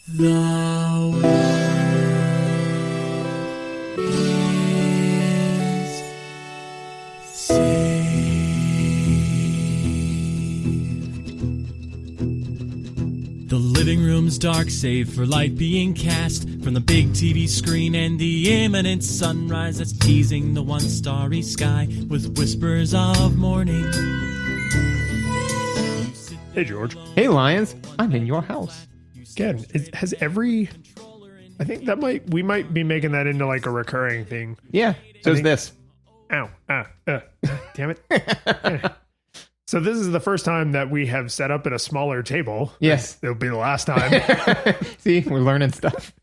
The world is saved. The living room's dark, save for light being cast from the big TV screen and the imminent sunrise that's teasing the one starry sky with whispers of morning. Hey, George. Hey, Lions. I'm in your house. Again, I think we might be making that into like a recurring thing. Yeah, so is think- this. Ow. Damn it. Yeah. So this is the first time that we have set up at a smaller table. Yes. It'll be the last time. See, we're learning stuff.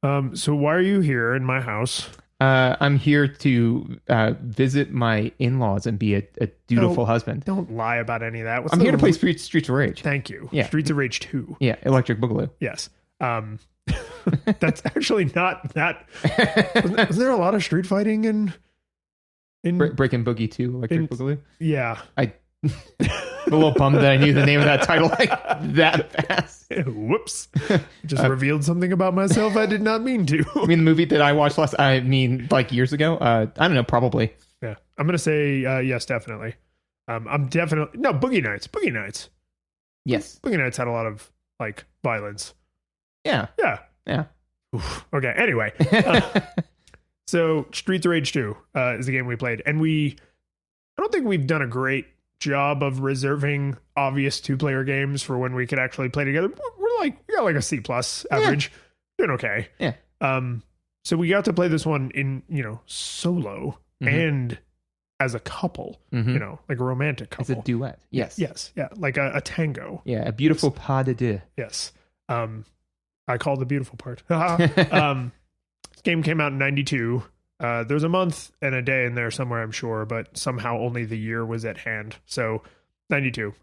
So why are you here in my house? I'm here to visit my in-laws and be a dutiful husband. Don't lie about any of that. I'm here to play Streets of Rage. Thank you. Yeah. Streets of Rage 2. Yeah, Electric Boogaloo. Yes. That's actually not that. Was there a lot of street fighting in Breaking Boogie 2, Electric Boogaloo. Yeah. I'm a little bummed that I knew the name of that title like that fast. Whoops. Just revealed something about myself I did not mean to. I mean, the movie that I watched like years ago. I don't know, probably. Yeah. I'm going to say yes, definitely. I'm definitely... No, Boogie Nights. Boogie Nights. Yes. Boogie Nights had a lot of, like, violence. Yeah. Yeah. Yeah. Oof. Okay, anyway. So, Streets of Rage 2 is the game we played. And I don't think we've done a great job of reserving obvious two-player games for when we could actually play together. We got like a C+ average. Doing okay. Yeah. So we got to play this one in, solo and as a couple, like a romantic couple. It's a duet. Yes. Yes. Yeah. Like a tango. Yeah, a beautiful pas de deux. Yes. I call the beautiful part. This game came out in 92. There's a month and a day in there somewhere, I'm sure, but somehow only the year was at hand. So 92.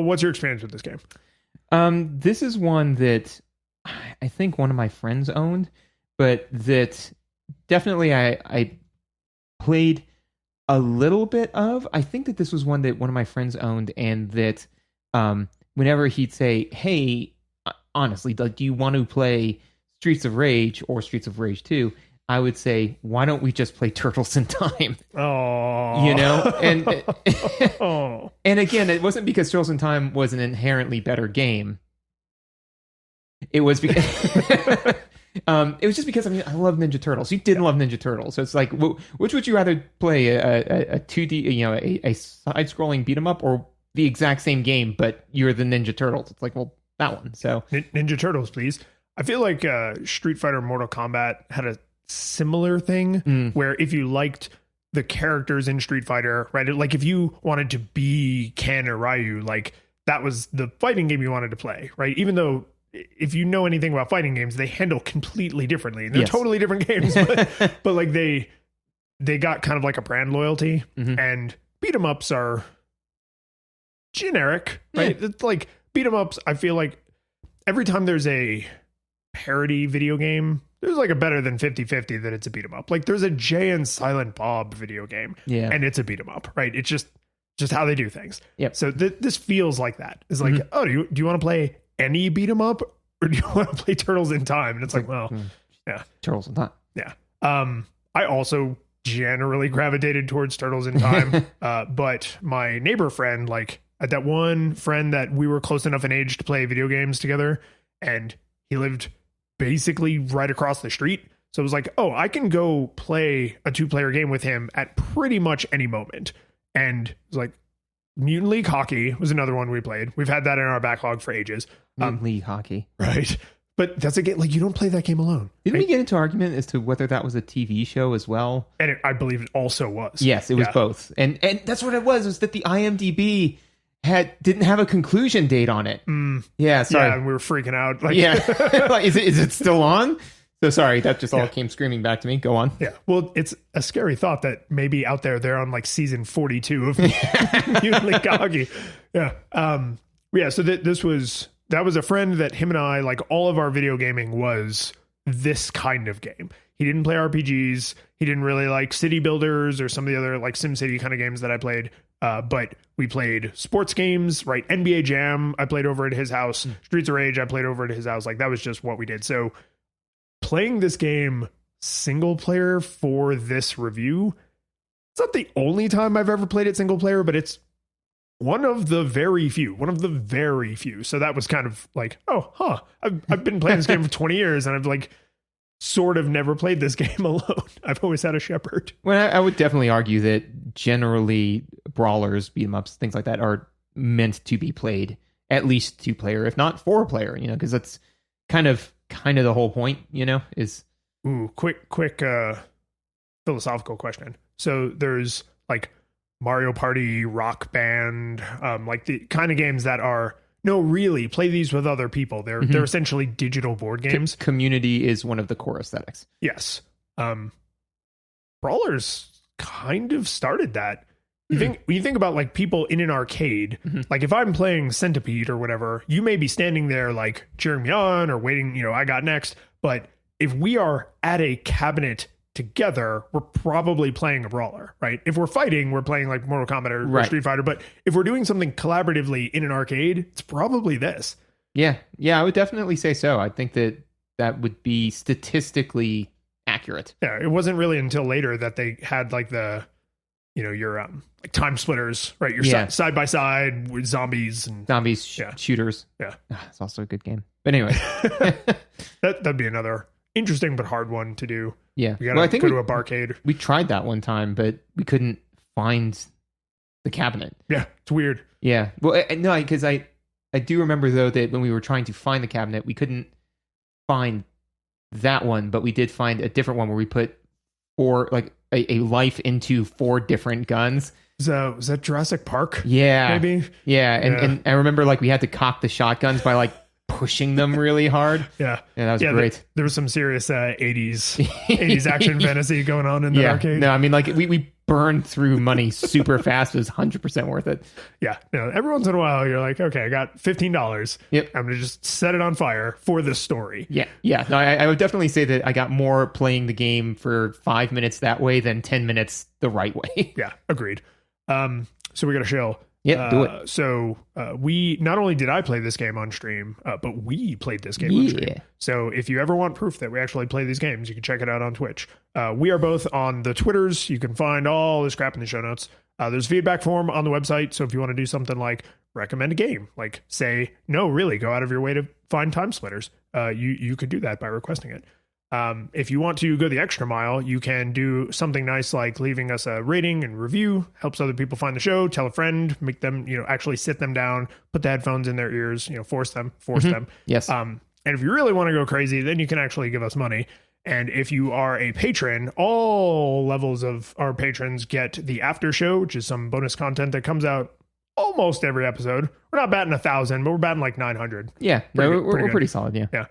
What's your experience with this game? This is one that I think one of my friends owned, but that definitely I played a little bit of. I think that this was one that one of my friends owned, and that whenever he'd say, hey, honestly, do you want to play Streets of Rage or Streets of Rage 2? I would say, why don't we just play Turtles in Time? Oh, and and again, it wasn't because Turtles in Time was an inherently better game. It was because it was just because I love Ninja Turtles. You didn't love Ninja Turtles, so it's like, which would you rather play, a 2D, a side-scrolling beat 'em up, or the exact same game but you're the Ninja Turtles? It's like, well, that one. So Ninja Turtles, please. I feel like Street Fighter and Mortal Kombat had a similar thing where if you liked the characters in Street Fighter, right? Like if you wanted to be Ken or Ryu, like that was the fighting game you wanted to play, right? Even though if you know anything about fighting games, they handle completely differently. They're totally different games, but like they got kind of like a brand loyalty, and beat 'em ups are generic, right? It's like beat 'em ups. I feel like every time there's a parody video game, there's like a better than 50-50 that it's a beat 'em up. Like there's a Jay and Silent Bob video game, and it's a beat 'em up, right? It's just how they do things. Yep. So this feels like that. It's like, oh, do you want to play any beat 'em up, or do you want to play Turtles in Time? And it's like, well, yeah, Turtles in Time. Yeah. I also generally gravitated towards Turtles in Time, but my neighbor friend, like that one friend that we were close enough in age to play video games together, and he lived basically right across the street. So it was like, oh, I can go play a 2-player game with him at pretty much any moment. And it was like Mutant League Hockey was another one we played. We've had that in our backlog for ages. League Hockey. Right. But that's a game, like you don't play that game alone. Didn't we get into argument as to whether that was a TV show as well? And I believe it also was. Yes, it was both. And that's what it was that the IMDb didn't have a conclusion date on it. Yeah, sorry. Yeah, and we were freaking out. Like, like, is it still on? So sorry, that just all came screaming back to me. Go on. Yeah. Well, it's a scary thought that maybe out there they're on like season 42 of Mutant League Hockey. Yeah. Yeah. So that was a friend that him and I, like all of our video gaming was this kind of game. He didn't play RPGs. He didn't really like city builders or some of the other like SimCity kind of games that I played. But we played sports games, right? NBA Jam, I played over at his house. Streets of Rage, I played over at his house. Like that was just what we did. So playing this game single player for this review, it's not the only time I've ever played it single player, but it's one of the very few. So that was kind of like, I've been playing this game for 20 years and I've like sort of never played this game alone. I've always had a shepherd. Well, I would definitely argue that generally brawlers, beat 'em ups, things like that are meant to be played at least 2-player, if not 4-player, because that's kind of the whole point, is. Ooh, quick philosophical question. So there's like Mario Party, Rock Band, like the kind of games that are really play these with other people. They're essentially digital board games. Community is one of the core aesthetics. Yes. Brawlers kind of started that. When you think about like people in an arcade, like if I'm playing Centipede or whatever, you may be standing there like cheering me on or waiting, I got next. But if we are at a cabinet together, we're probably playing a brawler, right? If we're fighting, we're playing like Mortal Kombat or Street Fighter. But if we're doing something collaboratively in an arcade, it's probably this. Yeah, I would definitely say so. I think that would be statistically accurate. Yeah, it wasn't really until later that they had like the, your like time splitters, right? Your side by side with zombies shooters. Yeah, it's also a good game. But anyway, that'd be another interesting but hard one to do. Yeah, we gotta go to a barcade. We tried that one time, but we couldn't find the cabinet. Yeah, it's weird. Yeah, well, no, because I do remember though that when we were trying to find the cabinet, we couldn't find that one, but we did find a different one where we put a life into 4 different guns. Was that Jurassic Park? Yeah, maybe. Yeah, and I remember like we had to cock the shotguns by like pushing them really hard. Yeah, that was great. There was some serious 80s action fantasy going on in the arcade. No, I mean like we burned through money super fast. It was 100% worth it. Yeah, every once in a while you're like, okay, I got $15. Yep, I'm gonna just set it on fire for this story. Yeah. No, I would definitely say that I got more playing the game for 5 minutes that way than 10 minutes the right way. Yeah, agreed. So we got to chill. Yeah, do it. So we not only did I play this game on stream, but we played this game on stream. So if you ever want proof that we actually play these games, you can check it out on Twitch. We are both on the Twitters. You can find all this crap in the show notes. There's a feedback form on the website. So if you want to do something like recommend a game, like say, no, really go out of your way to find time splitters, you could do that by requesting it. If you want to go the extra mile, you can do something nice like leaving us a rating and review. Helps other people find the show. Tell a friend, make them, actually sit them down, put the headphones in their ears, force them. Yes. And if you really want to go crazy, then you can actually give us money. And if you are a patron, all levels of our patrons get the after show, which is some bonus content that comes out almost every episode. We're not batting 1,000, but we're batting like 900. Yeah, we're pretty solid. Yeah.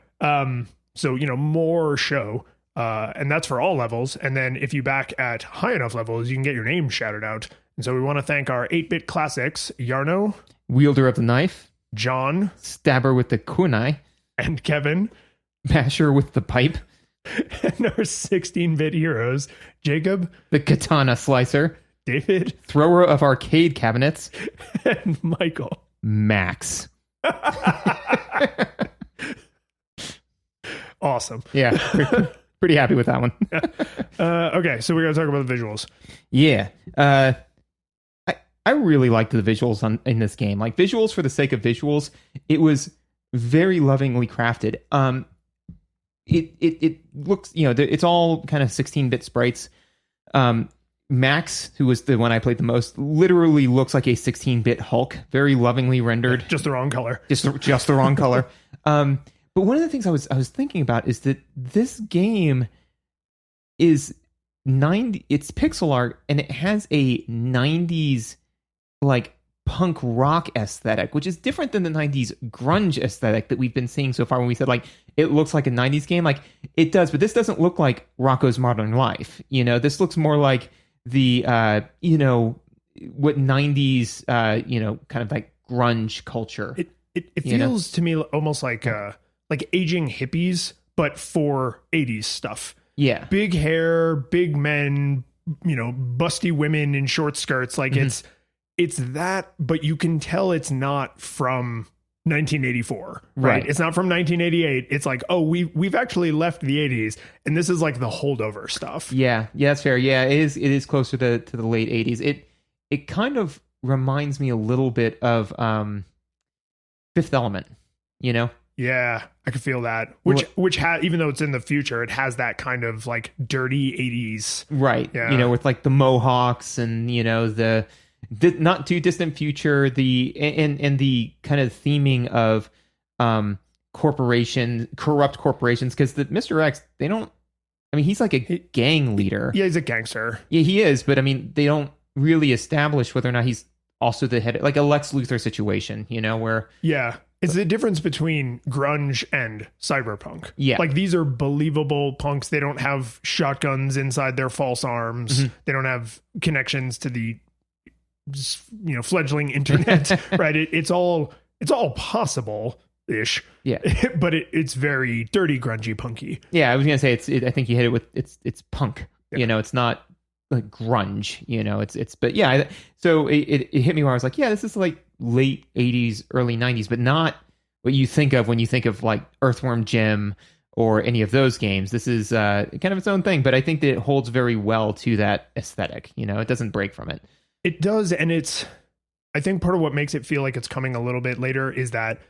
So, more show, and that's for all levels. And then if you back at high enough levels, you can get your name shouted out. And so we want to thank our 8-bit classics, Yarno, Wielder of the Knife, John, Stabber with the Kunai, and Kevin, Basher with the Pipe, and our 16-bit heroes, Jacob, the Katana Slicer, David, Thrower of Arcade Cabinets, and Michael, Max. Awesome. Yeah. Pretty happy with that one. Okay, so we're going to talk about the visuals. Yeah. I really liked the visuals in this game. Like visuals for the sake of visuals, it was very lovingly crafted. It looks, it's all kind of 16-bit sprites. Max, who was the one I played the most, literally looks like a 16-bit Hulk, very lovingly rendered. Just the wrong color. Just the wrong color. But one of the things I was thinking about is that this game is it's pixel art and it has a 90s like punk rock aesthetic, which is different than the 90s grunge aesthetic that we've been seeing so far when we said like it looks like a 90s game. Like it does, but this doesn't look like Rocko's Modern Life. This looks more like the what 90s kind of like grunge culture. It feels to me almost like aging hippies, but for 80s stuff. Yeah. Big hair, big men, busty women in short skirts. Like it's that, but you can tell it's not from 1984, right? It's not from 1988. It's like, oh, we've actually left the 80s, and this is like the holdover stuff. Yeah, that's fair. Yeah, it is closer to the late 80s. It kind of reminds me a little bit of Fifth Element, you know? Yeah, I could feel that. Which has, even though it's in the future, it has that kind of like dirty 80s. Right. Yeah. You know, with like the Mohawks and, you know, the not too distant future, and the kind of theming of corrupt corporations, because the Mr. X, they don't, I mean, he's like a gang leader. Yeah, he's a gangster. Yeah, he is, but I mean, they don't really establish whether or not he's also the head, like a Lex Luthor situation, you know, where... Yeah. It's the difference between grunge and cyberpunk. Yeah. Like, these are believable punks. They don't have shotguns inside their false arms. Mm-hmm. They don't have connections to the, you know, fledgling internet, right? It's all possible-ish. Yeah. But it's very dirty, grungy, punky. Yeah, I was going to say, I think you hit it with, it's punk. Yeah. You know, it's not like grunge, you know, but yeah, so it hit me where I was like, yeah, this is like late 80s, early 90s, but not what you think of when you think of like Earthworm Jim or any of those games. This is kind of its own thing, but I think that it holds very well to that aesthetic. You know, it doesn't break from it. It does, and I think part of what makes it feel like it's coming a little bit later is that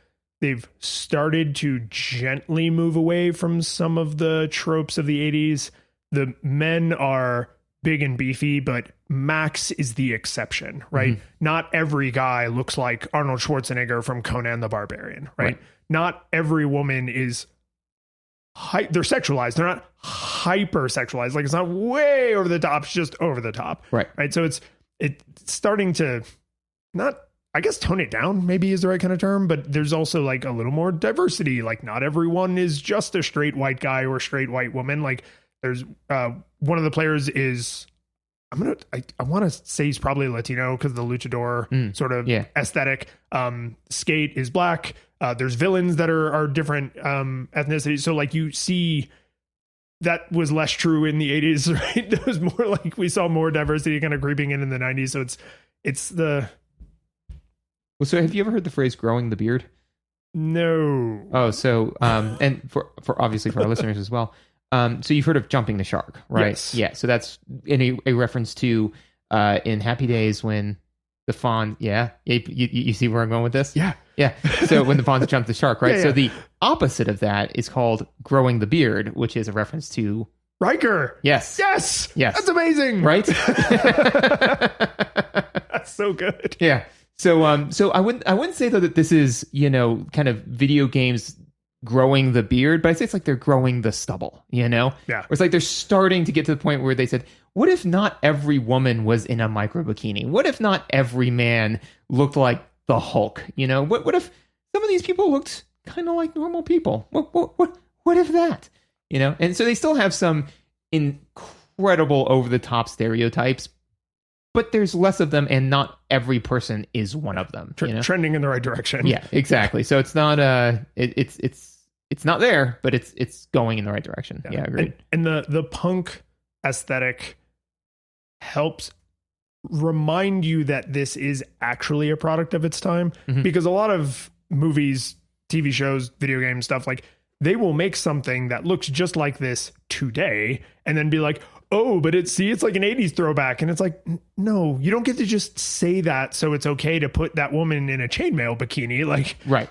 they've started to gently move away from some of the tropes of the 80s. The men are big and beefy, but Max is the exception, right? Mm-hmm. Not every guy looks like Arnold Schwarzenegger from Conan the Barbarian, right? Not every woman is they're sexualized. They're not hyper sexualized. Like, it's not way over the top. It's just over the top. Right. So it's starting to not, I guess, tone it down maybe is the right kind of term, but there's also like a little more diversity. Like, not everyone is just a straight white guy or a straight white woman. Like, there's one of the players is, I want to say he's probably Latino because of the luchador sort of aesthetic. Skate is black. There's villains that are different ethnicities. So like, you see that was less true in the 80s, right? That was more like, we saw more diversity kind of creeping in the 90s. So it's the... Well, so have you ever heard the phrase growing the beard? No. Oh, so, and for obviously for our listeners as well. So you've heard of jumping the shark, right? Yes. Yeah. So that's in a reference to in Happy Days when the fawn. Yeah. You see where I'm going with this? Yeah. Yeah. So when the fawns jump the shark, right? Yeah, So yeah. the opposite of that is called growing the beard, which is a reference to Riker. yes. Yes. Yes. That's amazing. Right? That's so good. Yeah. So I wouldn't say though that this is, you know, kind of video games growing the beard, but I say it's like they're growing the stubble, you know? Yeah. Or it's like they're starting to get to the point where they said, what if not every woman was in a micro bikini? What if not every man looked like the Hulk? You know, what if some of these people looked kind of like normal people? What if that? You know? And so they still have some incredible over the top stereotypes, but there's less of them, and not every person is one of them. You know? Trending in the right direction. Yeah, exactly. So it's not it's not there, but it's going in the right direction. Yeah, agreed. And the punk aesthetic helps remind you that this is actually a product of its time, because a lot of movies, TV shows, video games, stuff, like, they will make something that looks just like this today and then be like, oh, but it's like an 80s throwback. And it's like, no, you don't get to just say that so it's okay to put that woman in a chainmail bikini. Like, right.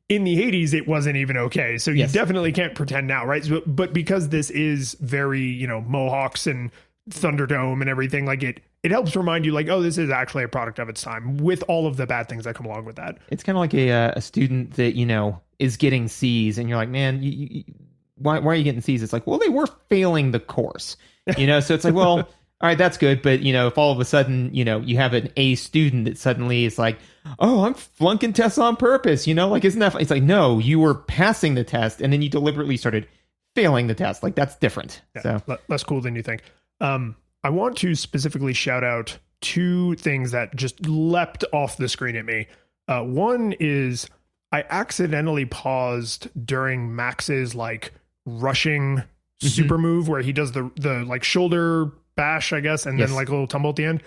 In the 80s, it wasn't even okay. So you definitely can't pretend now, right? So, but because this is very, you know, Mohawks and Thunderdome and everything, like, it helps remind you, like, oh, this is actually a product of its time, with all of the bad things that come along with that. It's kind of like a student that, you know, is getting C's, and you're like, man, why are you getting C's? It's like, well, they were failing the course, you know? So it's like, well, all right, that's good. But, you know, if all of a sudden, you know, you have an A student that suddenly is like, oh, I'm flunking tests on purpose, you know, like, isn't that, it's like, no, you were passing the test and then you deliberately started failing the test. Like, that's different. Yeah, so less cool than you think. I want to specifically shout out two things that just leapt off the screen at me. One is I accidentally paused during Max's like rushing super move where he does the like shoulder bash, I guess, and then like a little tumble at the end.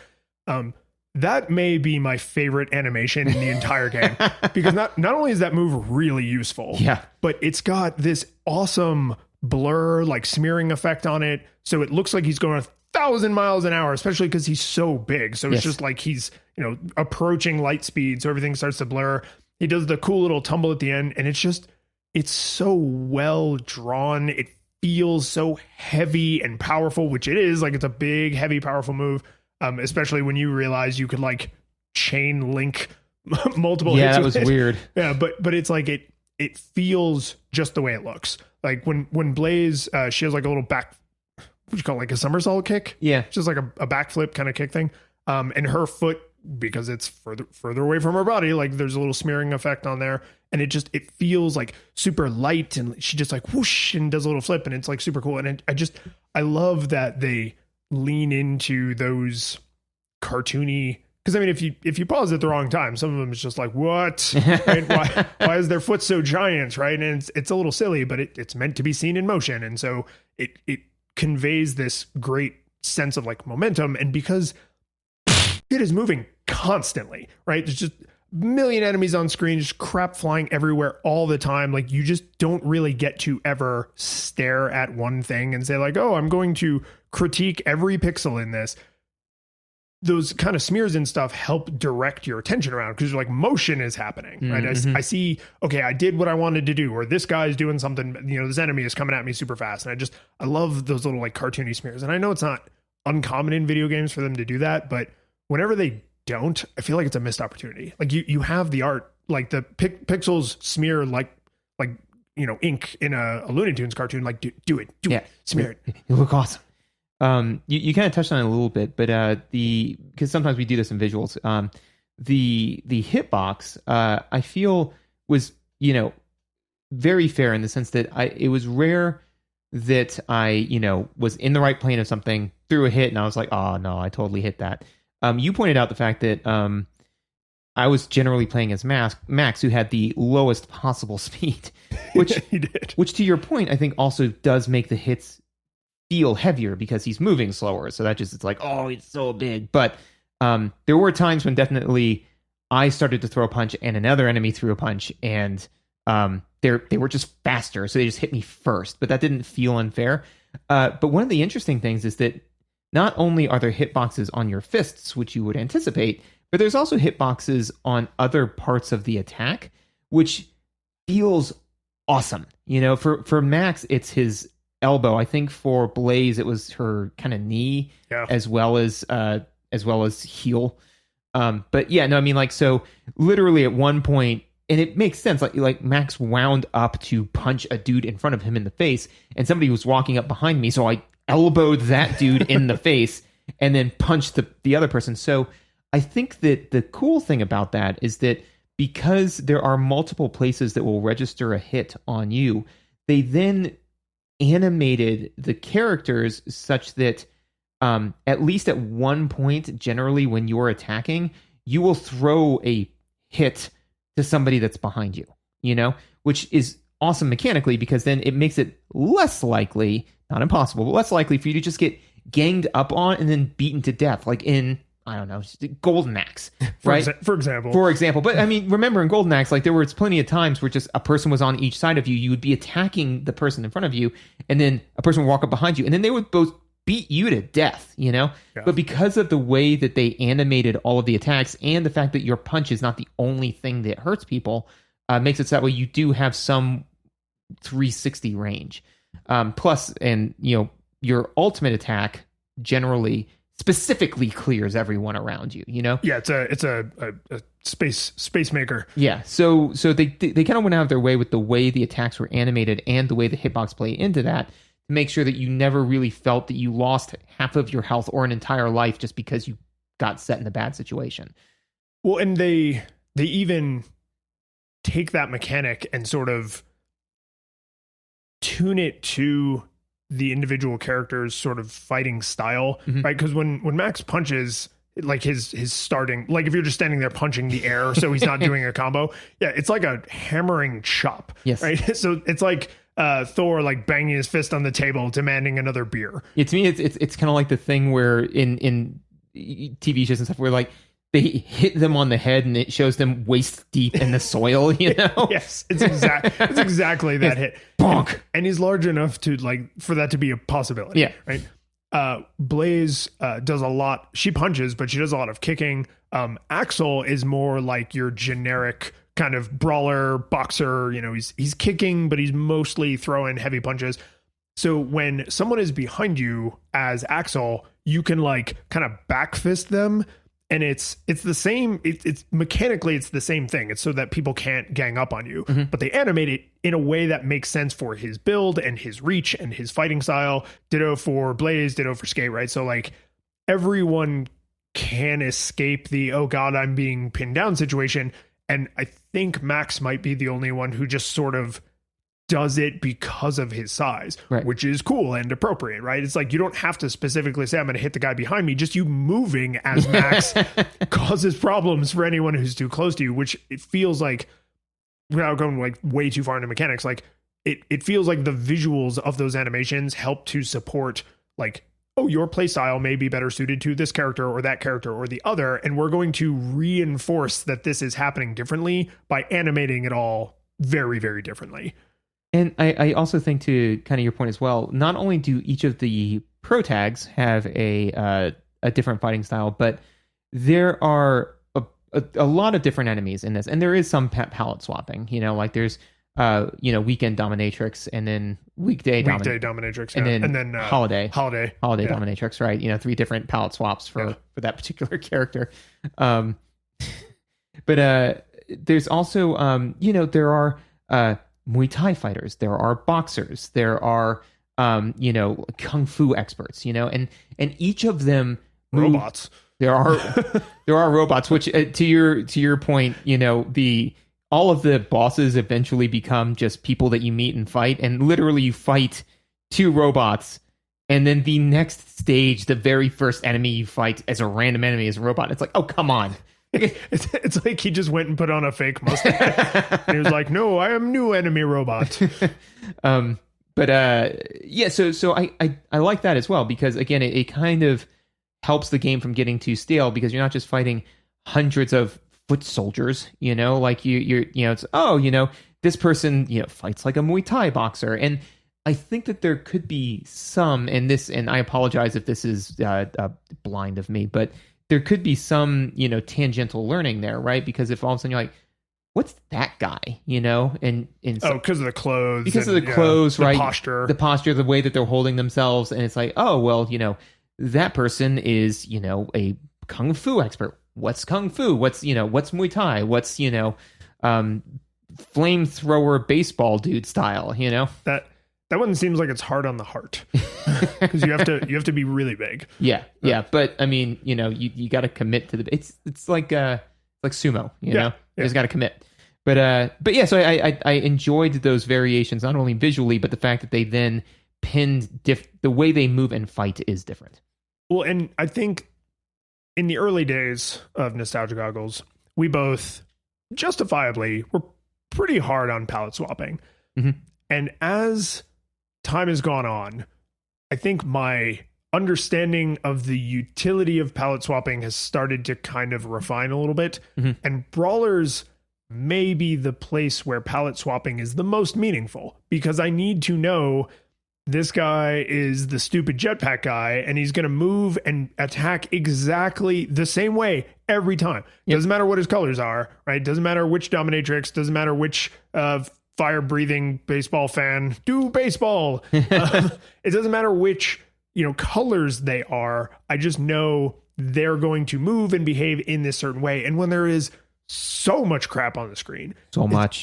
that may be my favorite animation in the entire game, because not only is that move really useful, Yeah. but it's got this awesome blur, like smearing effect on it. So it looks like he's going 1,000 miles an hour, especially because he's so big. So it's Yes. just like he's, approaching light speed. So everything starts to blur. He does the cool little tumble at the end, and it's so well drawn. It feels so heavy and powerful, which it is. Like, it's a big, heavy, powerful move. Especially when you realize you could like chain link multiple hits. Yeah, that with was it. weird. Yeah, but it's like it feels just the way it looks. Like when Blaze, she has like a little back, what you call it, like a somersault kick. Yeah. Just like a backflip kind of kick thing. And her foot, because it's further away from her body, like there's a little smearing effect on there, and it feels like super light, and she just like whoosh and does a little flip, and it's like super cool. And I love that they lean into those cartoony, because I mean, if you pause at the wrong time, some of them is just like, what? Right? Why is their foot so giant? Right? And it's a little silly, but it's meant to be seen in motion, and so it conveys this great sense of like momentum. And because it is moving constantly, right? There's just a million enemies on screen, just crap flying everywhere all the time. Like, you just don't really get to ever stare at one thing and say like, oh, I'm going to critique every pixel in this. Those kind of smears and stuff help direct your attention around, because you're like, motion is happening, right? I see, okay, I did what I wanted to do, or this guy's doing something, this enemy is coming at me super fast. And I love those little like cartoony smears. And I know it's not uncommon in video games for them to do that, but whenever they don't, I feel like it's a missed opportunity. Like, you have the art, like the pixels smear like ink in a Looney Tunes cartoon. Like, do it, smear it. You look awesome. You kind of touched on it a little bit, but because sometimes we do this in visuals, the hitbox I feel was very fair, in the sense that it was rare that I was in the right plane of something, threw a hit, and I was like, oh no, I totally hit that. You pointed out the fact that I was generally playing as Max, who had the lowest possible speed, which he did. Which, to your point, I think also does make the hits feel heavier because he's moving slower. So that it's like, oh, he's so big. But there were times when definitely I started to throw a punch and another enemy threw a punch, and they were just faster, so they just hit me first. But that didn't feel unfair. But one of the interesting things is that not only are there hitboxes on your fists, which you would anticipate, but there's also hitboxes on other parts of the attack, which feels awesome. For Max, it's his elbow. I think for Blaze, it was her kind of knee, as well as heel. But yeah, no, I mean, like, so literally at one point, and it makes sense, like Max wound up to punch a dude in front of him in the face, and somebody was walking up behind me, so I elbowed that dude in the face and then punched the other person. So I think that the cool thing about that is that because there are multiple places that will register a hit on you, they then animated the characters such that at least at one point, generally when you're attacking, you will throw a hit to somebody that's behind you, which is awesome mechanically, because then it makes it less likely, not impossible, but less likely for you to just get ganged up on and then beaten to death, like in, I don't know, Golden Axe, right? For example. But I mean, remember in Golden Axe, like there was plenty of times where just a person was on each side of you. You would be attacking the person in front of you, and then a person would walk up behind you, and then they would both beat you to death, Yeah. But because of the way that they animated all of the attacks, and the fact that your punch is not the only thing that hurts people, makes it so that way you do have some 360 range. Plus, and your ultimate attack generally specifically clears everyone around you. Yeah, it's a space maker. Yeah, so they kind of went out of their way with the way the attacks were animated and the way the hitbox play into that, to make sure that you never really felt that you lost half of your health or an entire life just because you got set in a bad situation. Well, and they even take that mechanic and sort of tune it to the individual character's sort of fighting style, right? Because when Max punches, like his starting, like if you're just standing there punching the air, so he's not doing a combo, it's like a hammering chop, yes, right? So it's like Thor like banging his fist on the table, demanding another beer. Yeah, to me, it's kind of like the thing where in TV shows and stuff, where like they hit them on the head and it shows them waist deep in the soil, you know? Yes, it's exactly that hit. Bonk. And he's large enough to for that to be a possibility. Yeah. Right. Blaze does a lot. She punches, but she does a lot of kicking. Axel is more like your generic kind of brawler boxer. You know, he's kicking, but he's mostly throwing heavy punches. So when someone is behind you as Axel, you can kind of back fist them. And it's the same. It's mechanically it's the same thing. It's so that people can't gang up on you, but they animate it in a way that makes sense for his build and his reach and his fighting style. Ditto for Blaze, ditto for Skate, right? So everyone can escape the oh god I'm being pinned down situation. And I think Max might be the only one who just sort of does it because of his size, right, which is cool and appropriate, right? It's you don't have to specifically say, I'm going to hit the guy behind me. Just you moving as Max causes problems for anyone who's too close to you, which it feels without going way too far into mechanics, it feels like the visuals of those animations help to support oh, your playstyle may be better suited to this character or that character or the other. And we're going to reinforce that this is happening differently by animating it all very, very differently. And I also think, to kind of your point as well, not only do each of the pro tags have a different fighting style, but there are a lot of different enemies in this, and there is some palette swapping. You know, there's weekend dominatrix, and then weekday dominatrix, and then holiday yeah. dominatrix, right? You know, 3 different palette swaps for that particular character. But there's also there are Muay Thai fighters, there are boxers, there are kung fu experts, and each of them robots. There are robots, which to your point, all of the bosses eventually become just people that you meet and fight, and literally you fight 2 robots, and then the next stage, the very first enemy you fight as a random enemy is a robot. It's oh, come on. It's like he just went and put on a fake mustache. And he was like, no, I am new enemy robot. So I like that as well, because again, it kind of helps the game from getting too stale, because you're not just fighting hundreds of foot soldiers, it's this person fights like a Muay Thai boxer. And I think that there could be some in this, and I apologize if this is blind of me, but there could be some, tangential learning there, right? Because if all of a sudden you're what's that guy, and because of the clothes, because of the clothes, right? The posture, the way that they're holding themselves. And it's oh, well, that person is, a kung fu expert. What's kung fu? What's Muay Thai? What's, flamethrower baseball dude style, That one seems like it's hard on the heart, because you have to be really big. Yeah. But I mean, you got to commit to the. It's like sumo. You just got to commit. But yeah. So I enjoyed those variations, not only visually, but the fact that they then pinned the way they move and fight is different. Well, and I think in the early days of Nostalgia Goggles, we both justifiably were pretty hard on palette swapping, and as time has gone on, I think my understanding of the utility of palette swapping has started to kind of refine a little bit. And Brawlers may be the place where palette swapping is the most meaningful, because I need to know this guy is the stupid jetpack guy, and he's going to move and attack exactly the same way every time. Doesn't matter what his colors are, right? Doesn't matter which dominatrix, doesn't matter which fire-breathing baseball fan do baseball. It doesn't matter which colors they are. I just know they're going to move and behave in this certain way. And when there is so much crap on the screen,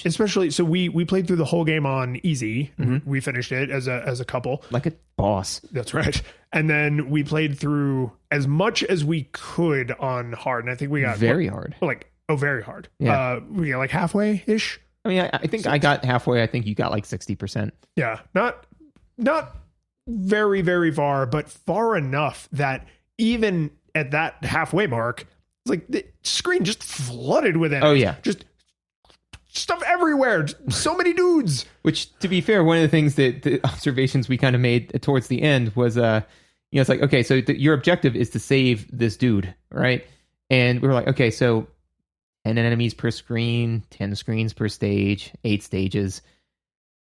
especially, so we played through the whole game on easy. We finished it as a couple, like a boss. That's right. And then we played through as much as we could on hard. And I think we got very hard. Very hard. Yeah. We got halfway ish. I mean, I think I got halfway. I think you got 60%. Yeah. Not very, very far, but far enough that even at that halfway mark, it's the screen just flooded with it. Oh, yeah. Just stuff everywhere. So many dudes. Which, to be fair, one of the things that the observations we kind of made towards the end was, it's okay, so your objective is to save this dude, right? And we were like, okay, so 10 enemies per screen, 10 screens per stage, 8 stages.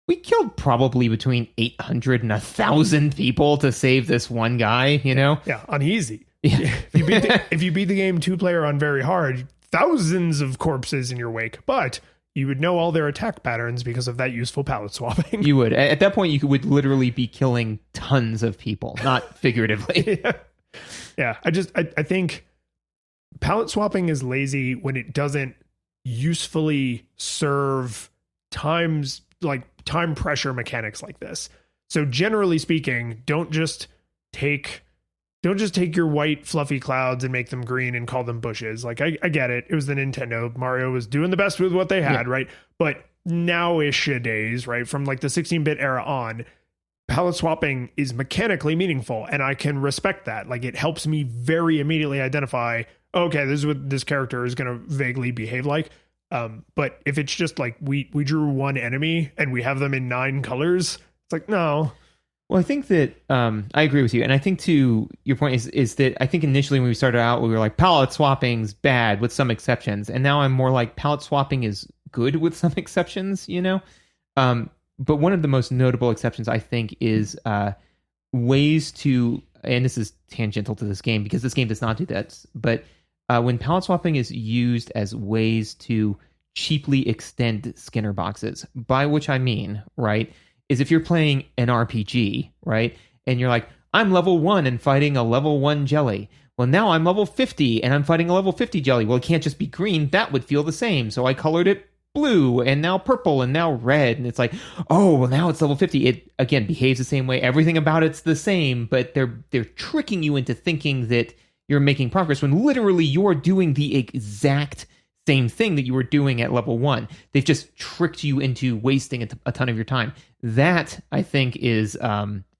We killed probably between 800 and 1,000 people to save this one guy, you know? Yeah, on easy. Yeah. If you beat the game 2-player on very hard, thousands of corpses in your wake, but you would know all their attack patterns because of that useful palette swapping. You would. At that point, you would literally be killing tons of people, not figuratively. Yeah. I think palette swapping is lazy when it doesn't usefully serve time pressure mechanics like this. So generally speaking, don't just take your white fluffy clouds and make them green and call them bushes. Like I get it. It was the Nintendo. Mario was doing the best with what they had, right? But now-ish days, right? From like the 16-bit era on, palette swapping is mechanically meaningful, and I can respect that. Like it helps me very immediately identify, okay, this is what this character is going to vaguely behave like. But if it's just like we drew one enemy and we have them in 9 colors, it's like, no. Well, I think that I agree with you. And I think to your point is that I think initially when we started out, we were like, palette swapping's bad with some exceptions. And now I'm more like palette swapping is good with some exceptions, you know? But one of the most notable exceptions, I think, is ways to, and this is tangential to this game because this game does not do that, but when palette swapping is used as ways to cheaply extend Skinner boxes, by which I mean, right, is if you're playing an RPG, right, and you're like, I'm level 1 and fighting a level 1 jelly. Well, now I'm level 50 and I'm fighting a level 50 jelly. Well, it can't just be green. That would feel the same. So I colored it blue and now purple and now red. And it's like, oh, well, now it's level 50. It, again, behaves the same way. Everything about it's the same, but they're tricking you into thinking that you're making progress when literally you're doing the exact same thing that you were doing at level 1. They've just tricked you into wasting a ton of your time. That, I think, is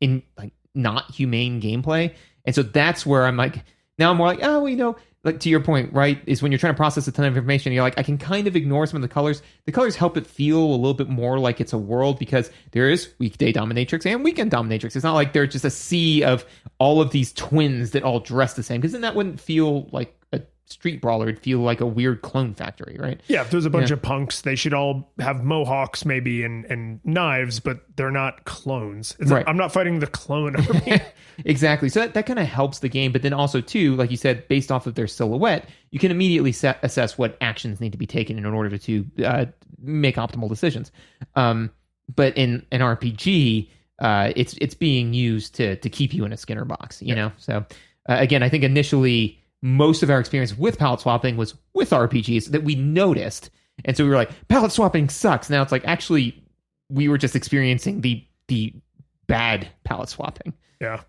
in like not humane gameplay. And so that's where I'm like, now I'm more like, oh, well, you know, like to your point, right, is when you're trying to process a ton of information, you're like, I can kind of ignore some of the colors. The colors help it feel a little bit more like it's a world because there is weekday dominatrix and weekend dominatrix. It's not like there's just a sea of all of these twins that all dress the same, because then that wouldn't feel like a street brawler. It'd feel like a weird clone factory, right? Yeah, if there's a bunch of punks, they should all have mohawks maybe and knives, but they're not clones. It's right. Like, I'm not fighting the clone army. Exactly. So that kind of helps the game. But then also, too, like you said, based off of their silhouette, you can immediately assess what actions need to be taken in order to make optimal decisions. But in an RPG, it's being used to keep you in a Skinner box, you know? So again, I think initially most of our experience with palette swapping was with RPGs that we noticed. And so we were like, palette swapping sucks. Now it's like, actually, we were just experiencing the bad palette swapping. Yeah.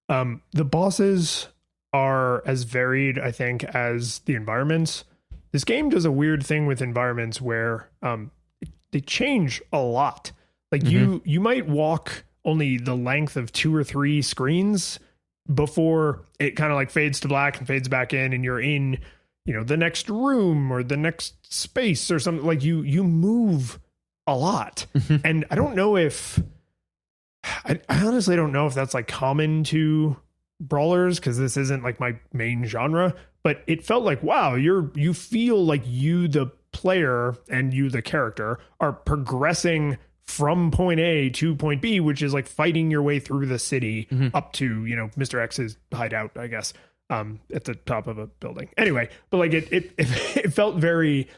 The bosses are as varied, I think, as the environments. This game does a weird thing with environments where they change a lot. Like you might walk only the length of 2 or 3 screens before it kind of like fades to black and fades back in, and you're in, you know, the next room or the next space or something. Like you move a lot. And I don't know if I honestly don't know if that's like common to brawlers, because this isn't like my main genre, but it felt like, wow, you feel like you, the player, and you, the character, are progressing from point A to point B, which is like fighting your way through the city up to, you know, Mr. X's hideout, I guess, at the top of a building. Anyway, but like it felt varied.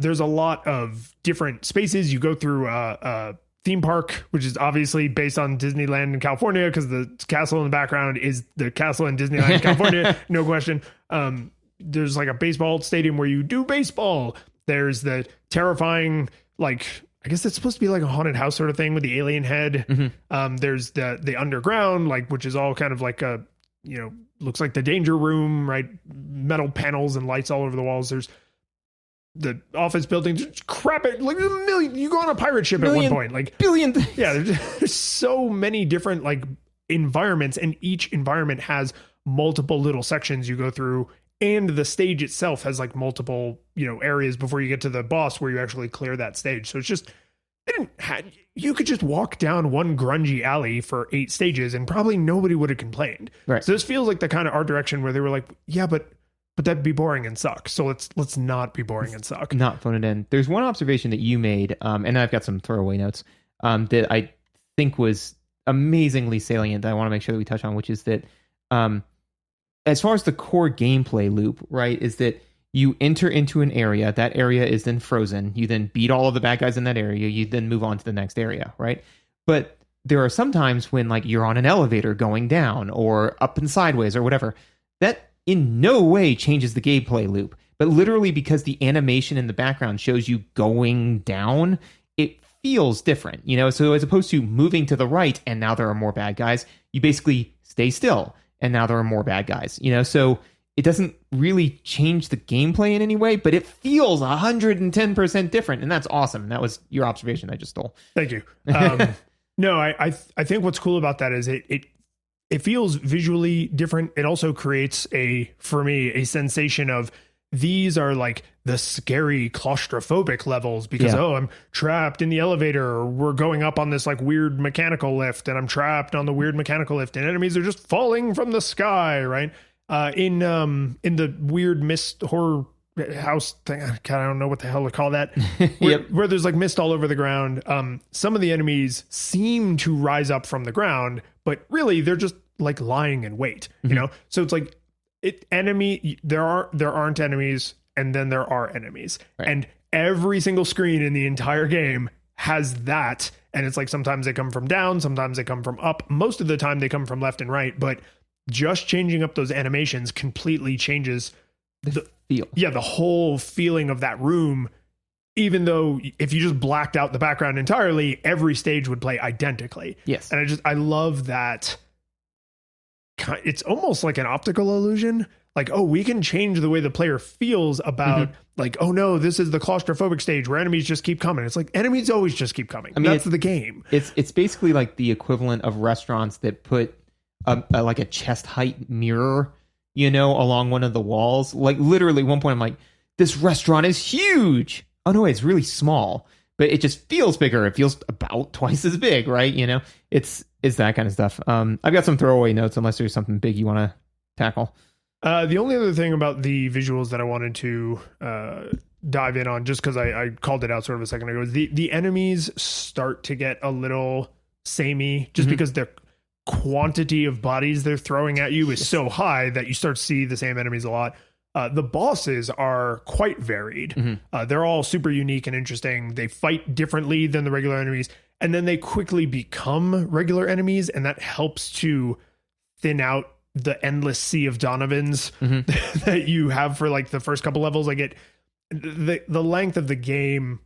There's a lot of different spaces. You go through a theme park, which is obviously based on Disneyland in California, because the castle in the background is the castle in Disneyland in California, no question. There's like a baseball stadium where you do baseball. There's the terrifying, like, I guess it's supposed to be like a haunted house sort of thing with the alien head. There's the underground, like, which is all kind of like a, you know, looks like the danger room, right? Metal panels and lights all over the walls. There's the office building, crap it, like a million. You go on a pirate ship at one point, like billion. Yeah, there's so many different like environments, and each environment has multiple little sections you go through, and the stage itself has like multiple, you know, areas before you get to the boss where you actually clear that stage. So it's just they didn't have, you could just walk down one grungy alley for 8 stages and probably nobody would have complained. Right. So this feels like the kind of art direction where they were like, yeah, but that'd be boring and suck. So let's not be boring and suck. Not phone it in. There's one observation that you made, and I've got some throwaway notes that I think was amazingly salient that I want to make sure that we touch on, which is that as far as the core gameplay loop, right, is that you enter into an area, that area is then frozen, you then beat all of the bad guys in that area, you then move on to the next area, right? But there are some times when like you're on an elevator going down or up and sideways or whatever, that in no way changes the gameplay loop, but literally because the animation in the background shows you going down, it feels different, you know? So as opposed to moving to the right and now there are more bad guys, you basically stay still and now there are more bad guys, you know? So it doesn't really change the gameplay in any way, but it feels 110% different, and that's awesome. That was your observation I just stole. Thank you. No, I think what's cool about that is it feels visually different. It also creates for me a sensation of these are like the scary claustrophobic levels because I'm trapped in the elevator, or we're going up on this like weird mechanical lift and I'm trapped on the weird mechanical lift and enemies are just falling from the sky, right? In the weird mist horror house thing, I don't know what the hell to call that, where there's like mist all over the ground. Some of the enemies seem to rise up from the ground, but really they're just like lying in wait, you know? So it's like there aren't enemies, and then there are enemies. Right. And every single screen in the entire game has that. And it's like, sometimes they come from down, sometimes they come from up. Most of the time they come from left and right, but just changing up those animations completely changes the feel. Yeah, the whole feeling of that room. Even though if you just blacked out the background entirely, every stage would play identically. Yes. And I love that. It's almost like an optical illusion. Like, oh, we can change the way the player feels about like, oh no, this is the claustrophobic stage where enemies just keep coming. It's like enemies always just keep coming. I mean, that's the game. It's basically like the equivalent of restaurants that put like a chest height mirror, you know, along one of the walls. Like literally at one point I'm like, this restaurant is huge. Oh no, it's really small, but it just feels bigger. It feels about twice as big, right? You know, it's that kind of stuff. I've got some throwaway notes unless there's something big you want to tackle. The only other thing about the visuals that I wanted to dive in on, just because I called it out sort of a second ago, is the enemies start to get a little samey just because their quantity of bodies they're throwing at you is so high that you start to see the same enemies a lot. The bosses are quite varied. They're all super unique and interesting. They fight differently than the regular enemies, and then they quickly become regular enemies, and that helps to thin out the endless sea of Donovans that you have for like the first couple levels. Like the length of the game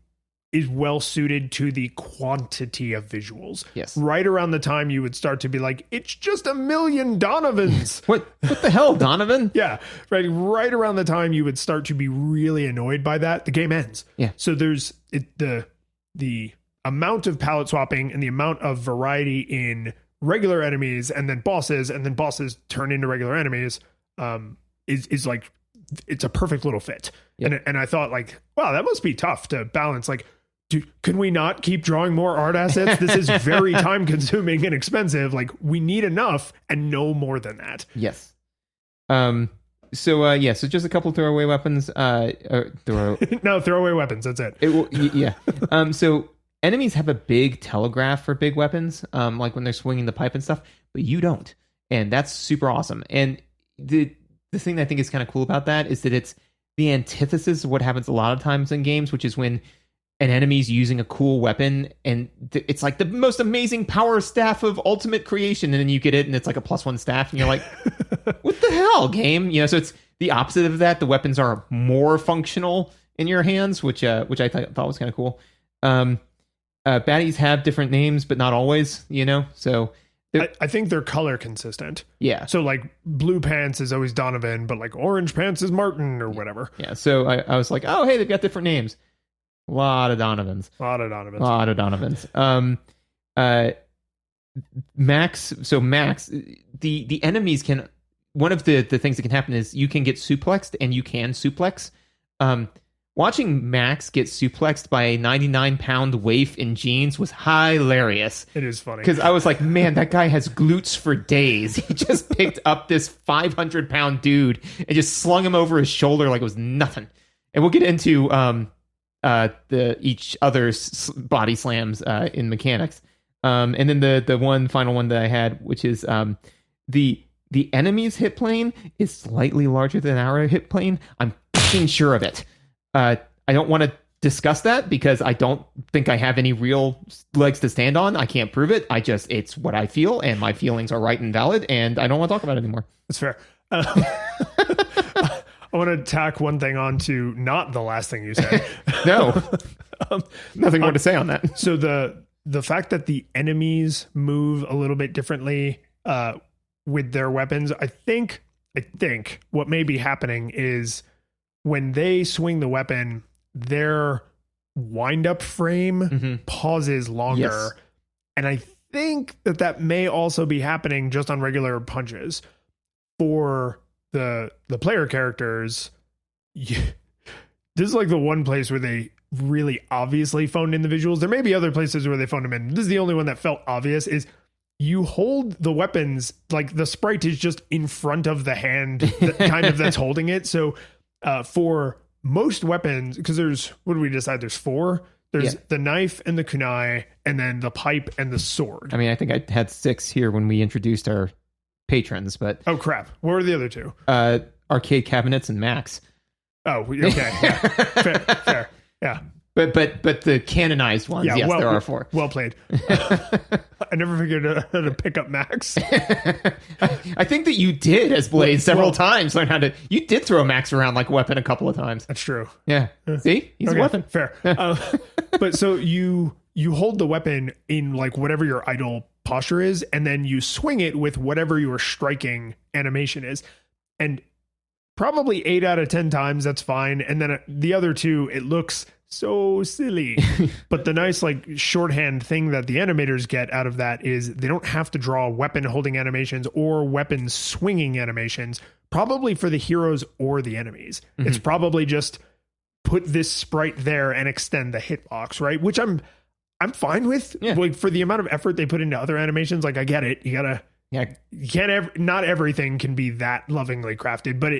is well suited to the quantity of visuals. Yes. Right around the time you would start to be like, it's just 1,000,000 Donovans. What the hell, Donovan? Yeah. Right around the time you would start to be really annoyed by that, the game ends. Yeah. So there's the amount of palette swapping and the amount of variety in regular enemies and then bosses turn into regular enemies is like, it's a perfect little fit. Yep. And I thought like, wow, that must be tough to balance. Like, can we not keep drawing more art assets? This is very time consuming and expensive. Like, we need enough and no more than that. Yes. So just a couple throwaway weapons. No, throwaway weapons. That's it. Yeah. So enemies have a big telegraph for big weapons, like when they're swinging the pipe and stuff, but you don't. And that's super awesome. And the thing that I think is kind of cool about that is that it's the antithesis of what happens a lot of times in games, which is when an enemy's using a cool weapon and it's like the most amazing power staff of ultimate creation, and then you get it and it's like a +1 staff and you're like, what the hell, game? You know, so it's the opposite of that. The weapons are more functional in your hands, which I thought was kind of cool. Baddies have different names, but not always, you know, so I think they're color consistent. Yeah. So like blue pants is always Donovan, but like orange pants is Martin or whatever. Yeah. So I was like, oh, hey, they've got different names. A lot of Donovans. Max. So Max, the enemies can. One of the things that can happen is you can get suplexed, and you can suplex. watching Max get suplexed by a 99-pound waif in jeans was hilarious. It is funny. Because I was like, man, that guy has glutes for days. He just picked up this 500-pound dude and just slung him over his shoulder like it was nothing. And we'll get into each other's body slams in mechanics. And then the one final one that I had, which is the enemy's hit plane is slightly larger than our hit plane. I'm fucking sure of it. I don't want to discuss that because I don't think I have any real legs to stand on. I can't prove it. It's what I feel, and my feelings are right and valid, and I don't want to talk about it anymore. That's fair. I want to tack one thing on to not the last thing you said. No, nothing more to say on that. So the fact that the enemies move a little bit differently with their weapons, I think what may be happening is when they swing the weapon, their wind-up frame pauses longer. Yes. And I think that may also be happening just on regular punches. For the player characters, this is like the one place where they really obviously phoned in the visuals. There may be other places where they phoned them in. This is the only one that felt obvious. Is you hold the weapons, like the sprite is just in front of the hand that's holding it. So for most weapons, because what do we decide? There's 4. There's the knife and the kunai, and then the pipe and the sword. I mean, I think I had 6 here when we introduced our patrons, but oh crap, what were the other 2? Arcade cabinets and Max. Oh, okay, yeah. fair, yeah. But the canonized ones, yes, there are 4. Well played. I never figured out how to pick up Max. I think that you did, as Blaze, several times learn how to. You did throw Max around like a weapon a couple of times. That's true. Yeah. See, he's a weapon. Fair. But so you hold the weapon in like whatever your idle posture is, and then you swing it with whatever your striking animation is, and probably 8 out of 10 times that's fine. And then the other 2, it looks so silly. But the nice like shorthand thing that the animators get out of that is they don't have to draw weapon holding animations or weapon swinging animations, probably for the heroes or the enemies. It's probably just put this sprite there and extend the hitbox, right? Which I'm fine with. Yeah. Like for the amount of effort they put into other animations, like I get it. Not everything can be that lovingly crafted, but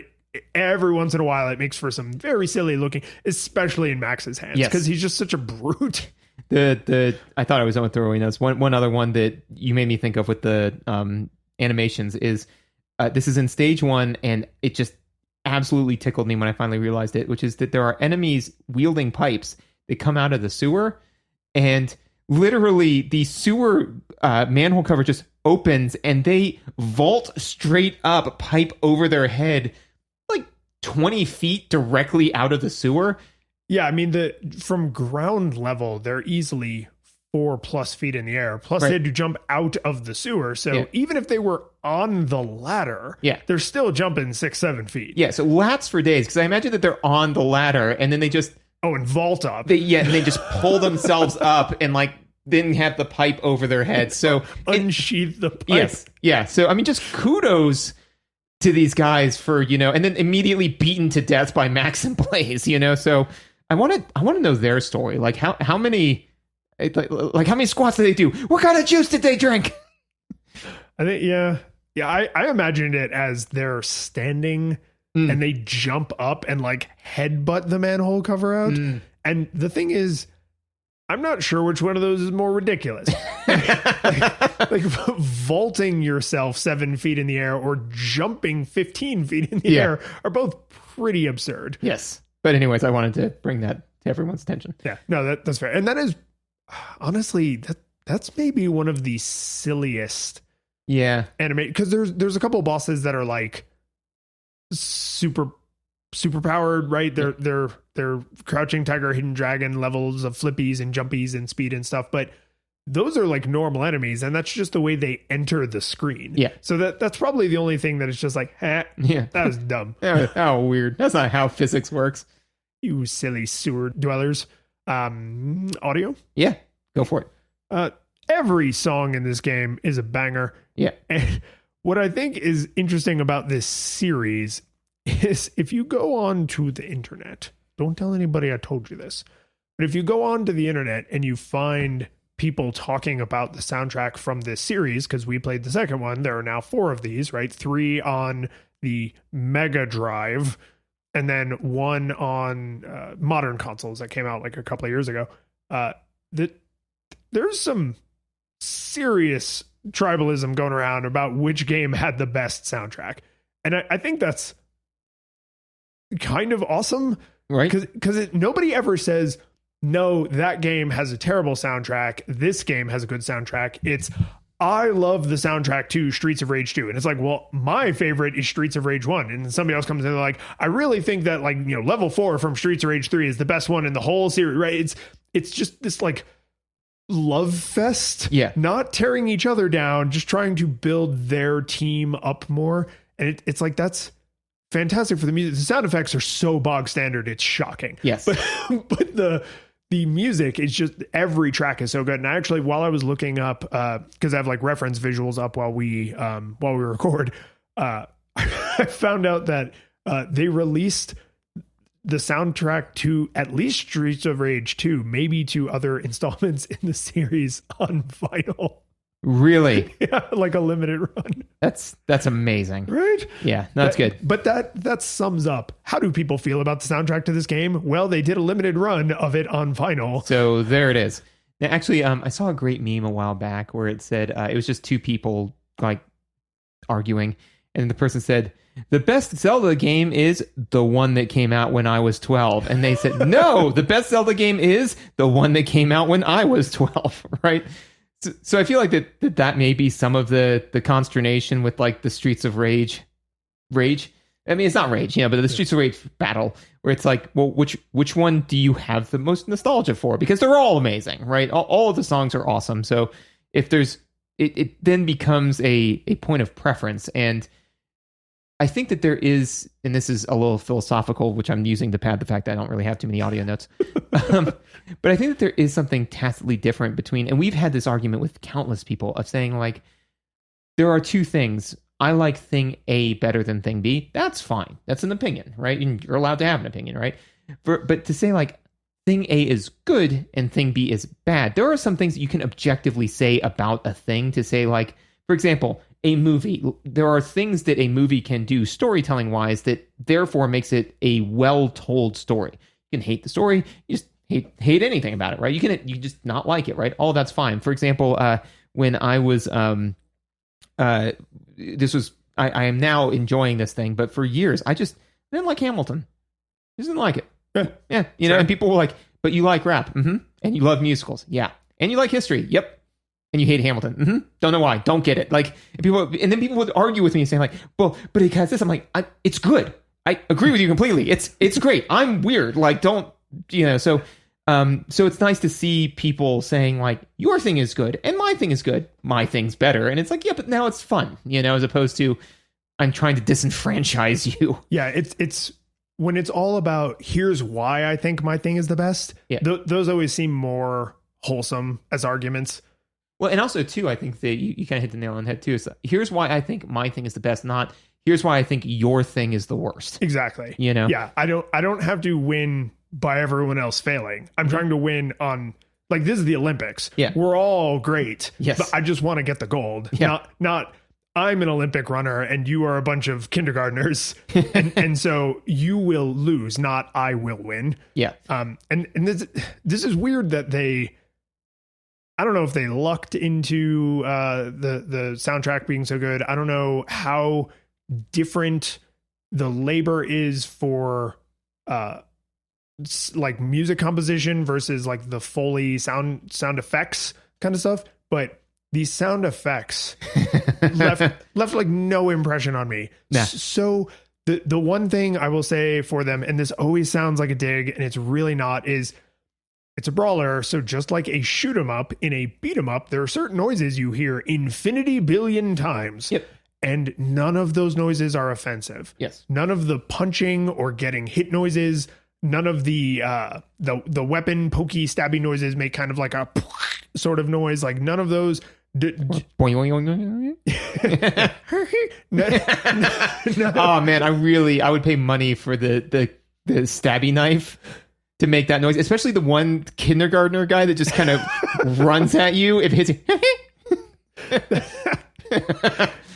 every once in a while it makes for some very silly looking, especially in Max's hands, because he's just such a brute. I thought I was on throwaway notes. One other one that you made me think of with the animations is this is in stage 1, and it just absolutely tickled me when I finally realized it, which is that there are enemies wielding pipes that come out of the sewer, and literally the sewer manhole cover just opens and they vault straight up, pipe over their head 20 feet directly out of the sewer. Yeah, I mean, from ground level, they're easily 4+ feet in the air. Plus, they had to jump out of the sewer. So even if they were on the ladder, they're still jumping 6-7 feet. Yeah, so lats for days, because I imagine that they're on the ladder and then they just... Oh, and vault up. And they just pull themselves up and then have the pipe over their head. So unsheath the pipe. Yes. Yeah. So, I mean, just kudos to these guys for, and then immediately beaten to death by Max and Blaze, so I want to know their story. Like how many squats did they do? What kind of juice did they drink? I think, I imagined it as they're standing and they jump up and headbutt the manhole cover out. And the thing is, I'm not sure which one of those is more ridiculous. like vaulting yourself 7 feet in the air or jumping 15 feet in the air are both pretty absurd. Yes. But anyways, I wanted to bring that to everyone's attention. Yeah, no, that's fair. And that is, honestly, that's maybe one of the silliest anime, because there's a couple of bosses that are super powered, right? They're crouching tiger, hidden dragon levels of flippies and jumpies and speed and stuff, but those are normal enemies, and that's just the way they enter the screen. Yeah. So that's probably the only thing that is just that was dumb. How weird. That's not how physics works. You silly sewer dwellers. Audio? Yeah, go for it. Every song in this game is a banger. Yeah. And what I think is interesting about this series is if you go on to the internet, don't tell anybody I told you this. But if you go onto the internet and you find people talking about the soundtrack from this series, because we played the second one, there are now 4 of these, right? 3 on the Mega Drive, and then 1 on modern consoles that came out like a couple of years ago. There's some serious tribalism going around about which game had the best soundtrack. And I think that's kind of awesome, right? Because nobody ever says, no, that game has a terrible soundtrack. This game has a good soundtrack. It's, I love the soundtrack to Streets of Rage 2. And it's like, well, my favorite is Streets of Rage 1. And then somebody else comes in and they're like, I really think that, like, you know, level 4 from Streets of Rage 3 is the best one in the whole series, right? It's just this like love fest. Yeah. Not tearing each other down, just trying to build their team up more. And it's like, that's fantastic for the music. The sound effects are so bog standard, it's shocking. Yes. But the music is just, every track is so good. And actually, while I was looking up, because I have like reference visuals up while we record, I found out that they released the soundtrack to at least Streets of Rage 2, maybe to other installments in the series on vinyl. Really? Yeah, like a limited run. That's amazing. Right? Yeah, that's good. But that sums up, how do people feel about the soundtrack to this game? Well, they did a limited run of it on vinyl. So there it is. Now, actually, I saw a great meme a while back where it said, it was just 2 people like arguing, and the person said, the best Zelda game is the one that came out when I was 12. And they said, no, the best Zelda game is the one that came out when I was 12, right? So I feel like that may be some of the consternation with like the Streets of Rage. I mean, it's not Rage, you know, but the Streets of Rage battle, where it's like, well, which one do you have the most nostalgia for? Because they're all amazing, right? All of the songs are awesome. So if there's, it then becomes a point of preference. And I think that there is, and this is a little philosophical, which I'm using to pad the fact that I don't really have too many audio notes. But I think that there is something tacitly different between, and we've had this argument with countless people of saying like, there are 2 things. I like thing A better than thing B. That's fine. That's an opinion, right? And you're allowed to have an opinion, right? But to say like thing A is good and thing B is bad, there are some things that you can objectively say about a thing to say like, for example, a movie. There are things that a movie can do storytelling wise that therefore makes it a well-told story. You can hate the story. You just hate anything about it, right? You just not like it, right? All that's fine. For example, when I was, I am now enjoying this thing, but for years, I didn't like Hamilton. I just didn't like it. Yeah. You know, and people were like, but you like rap. Mm-hmm. And you love musicals. Yeah. And you like history. Yep. And you hate Hamilton. Mm-hmm. Don't know why. Don't get it. Like, and then people would argue with me saying like, well, but it has this. I'm like, it's good. I agree with you completely. It's great. I'm weird. Like, don't, you know, so it's nice to see people saying like, your thing is good and my thing is good. My thing's better. And it's like, yeah, but now it's fun, you know, as opposed to I'm trying to disenfranchise you. Yeah. It's when it's all about, here's why I think my thing is the best. Yeah. Those always seem more wholesome as arguments. Well, and also, too, I think that you kind of hit the nail on the head, too. So here's why I think my thing is the best, not here's why I think your thing is the worst. Exactly. You know? Yeah. I don't have to win by everyone else failing. I'm trying to win on, like, this is the Olympics. Yeah. We're all great. Yes. But I just want to get the gold. Yeah. Not I'm an Olympic runner and you are a bunch of kindergartners. and so you will lose, not I will win. Yeah. And this is weird that I don't know if they lucked into the soundtrack being so good. I don't know how different the labor is for like music composition versus like the Foley sound effects kind of stuff. But these sound effects left like no impression on me. Nah. So the one thing I will say for them, and this always sounds like a dig, and it's really not, is it's a brawler, so just like a shoot 'em up, in a beat 'em up, there are certain noises you hear infinity billion times. Yep. And none of those noises are offensive. Yes. None of the punching or getting hit noises, none of the weapon pokey stabby noises make kind of like a sort of noise. Like none of those. Boing, boing, boing. Oh man, I would pay money for the the stabby knife to make that noise, especially the one kindergartner guy that just kind of runs at you. If it hits you.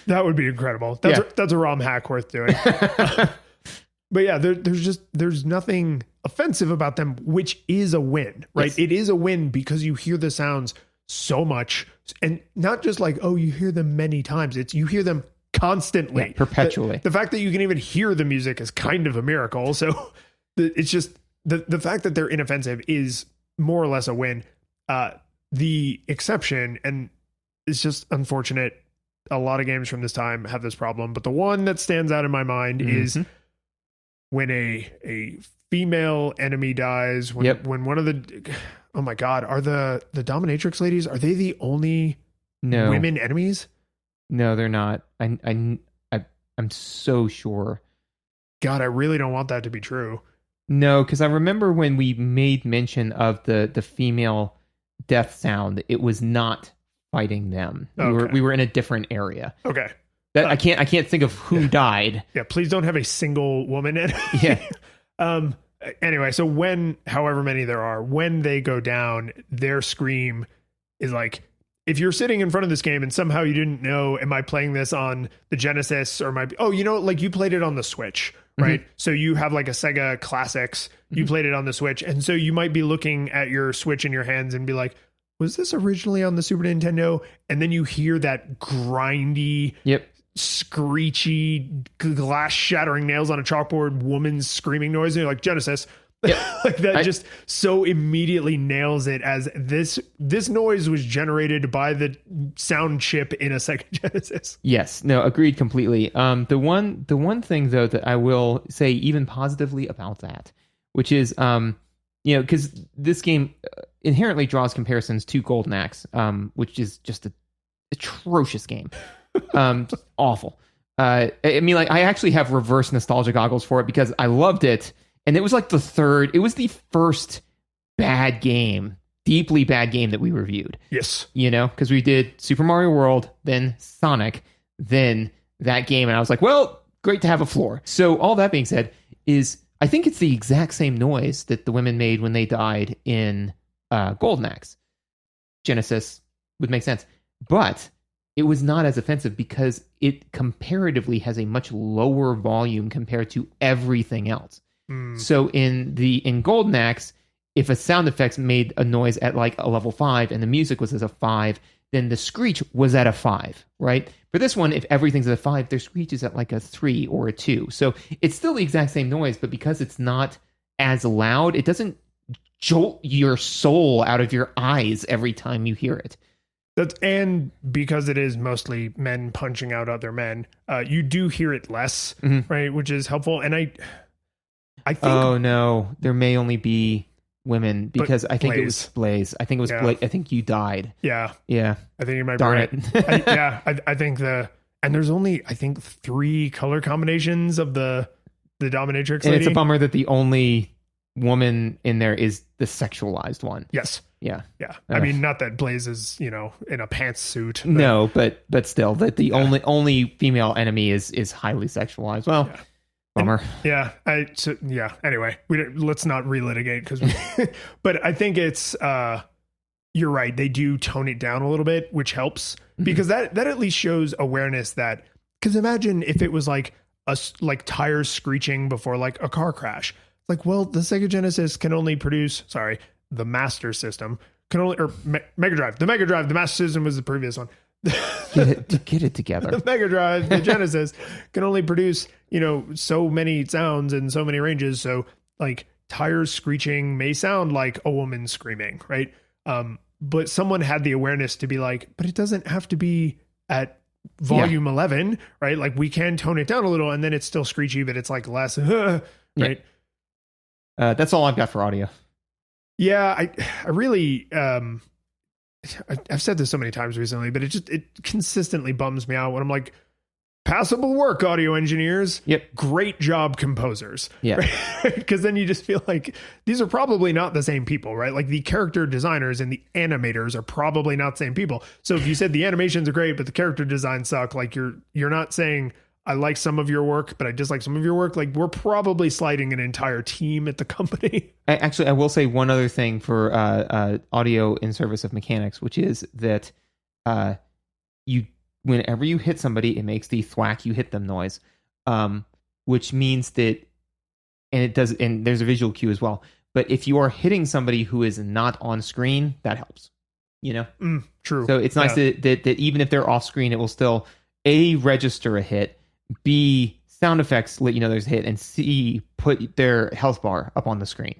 That would be incredible. That's a ROM hack worth doing. But yeah, there's nothing offensive about them, which is a win, right? Yes. It is a win because you hear the sounds so much, and not just like, oh, you hear them many times. It's you hear them constantly, perpetually. The fact that you can even hear the music is kind of a miracle. So it's just the fact that they're inoffensive is more or less a win. The exception, and it's just unfortunate, a lot of games from this time have this problem, but the one that stands out in my mind is when a female enemy dies, when one of the, oh my God, are the dominatrix ladies, are they the only women enemies? No, they're not. I'm so sure. God, I really don't want that to be true. No, because I remember when we made mention of the female death sound, it was not fighting them. We were in a different area. Okay. That I can't think of who died. Yeah, please don't have a single woman in it. Yeah. Anyway, so when however many there are, when they go down, their scream is like, if you're sitting in front of this game and somehow you didn't know, am I playing this on the Genesis or like you played it on the Switch, right? Mm-hmm. So you have like a Sega Classics, you played it on the Switch. And so you might be looking at your Switch in your hands and be like, was this originally on the Super Nintendo? And then you hear that grindy, screechy, glass shattering nails on a chalkboard, woman's screaming noise. And you're like, Genesis. Like that just so immediately nails it as this noise was generated by the sound chip in a Sega Genesis. Yes, no, agreed completely. The one thing though that I will say even positively about that, which is because this game inherently draws comparisons to Golden Axe, which is just an atrocious game, awful. I mean, like I actually have reverse nostalgia goggles for it because I loved it. And it was like it was the first deeply bad game that we reviewed. Yes. Because we did Super Mario World, then Sonic, then that game. And I was like, well, great to have a floor. So all that being said is I think it's the exact same noise that the women made when they died in Golden Axe. Genesis would make sense. But it was not as offensive because it comparatively has a much lower volume compared to everything else. So in Golden Axe, if a sound effects made a noise at like a level 5 and the music was as a 5, then the screech was at a 5, right? For this one, if everything's at a 5, their screech is at like a 3 or a 2. So it's still the exact same noise, but because it's not as loud, it doesn't jolt your soul out of your eyes every time you hear it. And because it is mostly men punching out other men, you do hear it less, right? Which is helpful. And I think. Oh no, there may only be women because I think it was Blaze. I think it was Blaze. I think you died. Yeah. I think you might Darn be right. I think and there's only I think 3 color combinations of the dominatrix lady. And it's a bummer that the only woman in there is the sexualized one. Yes. Yeah. I mean, not that Blaze is in a pantsuit. But. No, but still, that the only female enemy is highly sexualized. Well. Yeah. Bummer. Anyway, let's not relitigate because, but I think it's, you're right. They do tone it down a little bit, which helps because that at least shows awareness because imagine if it was like tires screeching before like a car crash. Like, well, the Sega Genesis can only produce, the Master System can only, or Mega Drive, the Master System was the previous one. Get it together. The Mega Drive, the Genesis can only produce, so many sounds and so many ranges. So like tires screeching may sound like a woman screaming, right? But someone had the awareness to be like, but it doesn't have to be at volume 11, right? Like we can tone it down a little and then it's still screechy, but it's like less, right? That's all I've got for audio. Yeah, I really, I've said this so many times recently, but it consistently bums me out when I'm like, passable work, audio engineers. Yep. Great job, composers. Yeah. Because then you just feel like these are probably not the same people, right? Like the character designers and the animators are probably not the same people. So if you said the animations are great, but the character designs suck, like you're not saying I like some of your work, but I dislike some of your work. Like, we're probably slighting an entire team at the company. I will say one other thing for audio in service of mechanics, which is that whenever you hit somebody, it makes the thwack you hit them noise, which means that, and there's a visual cue as well. But if you are hitting somebody who is not on screen, that helps. True. So it's nice that even if they're off screen, it will still A, register a hit, B, sound effects let you know there's a hit, and C, put their health bar up on the screen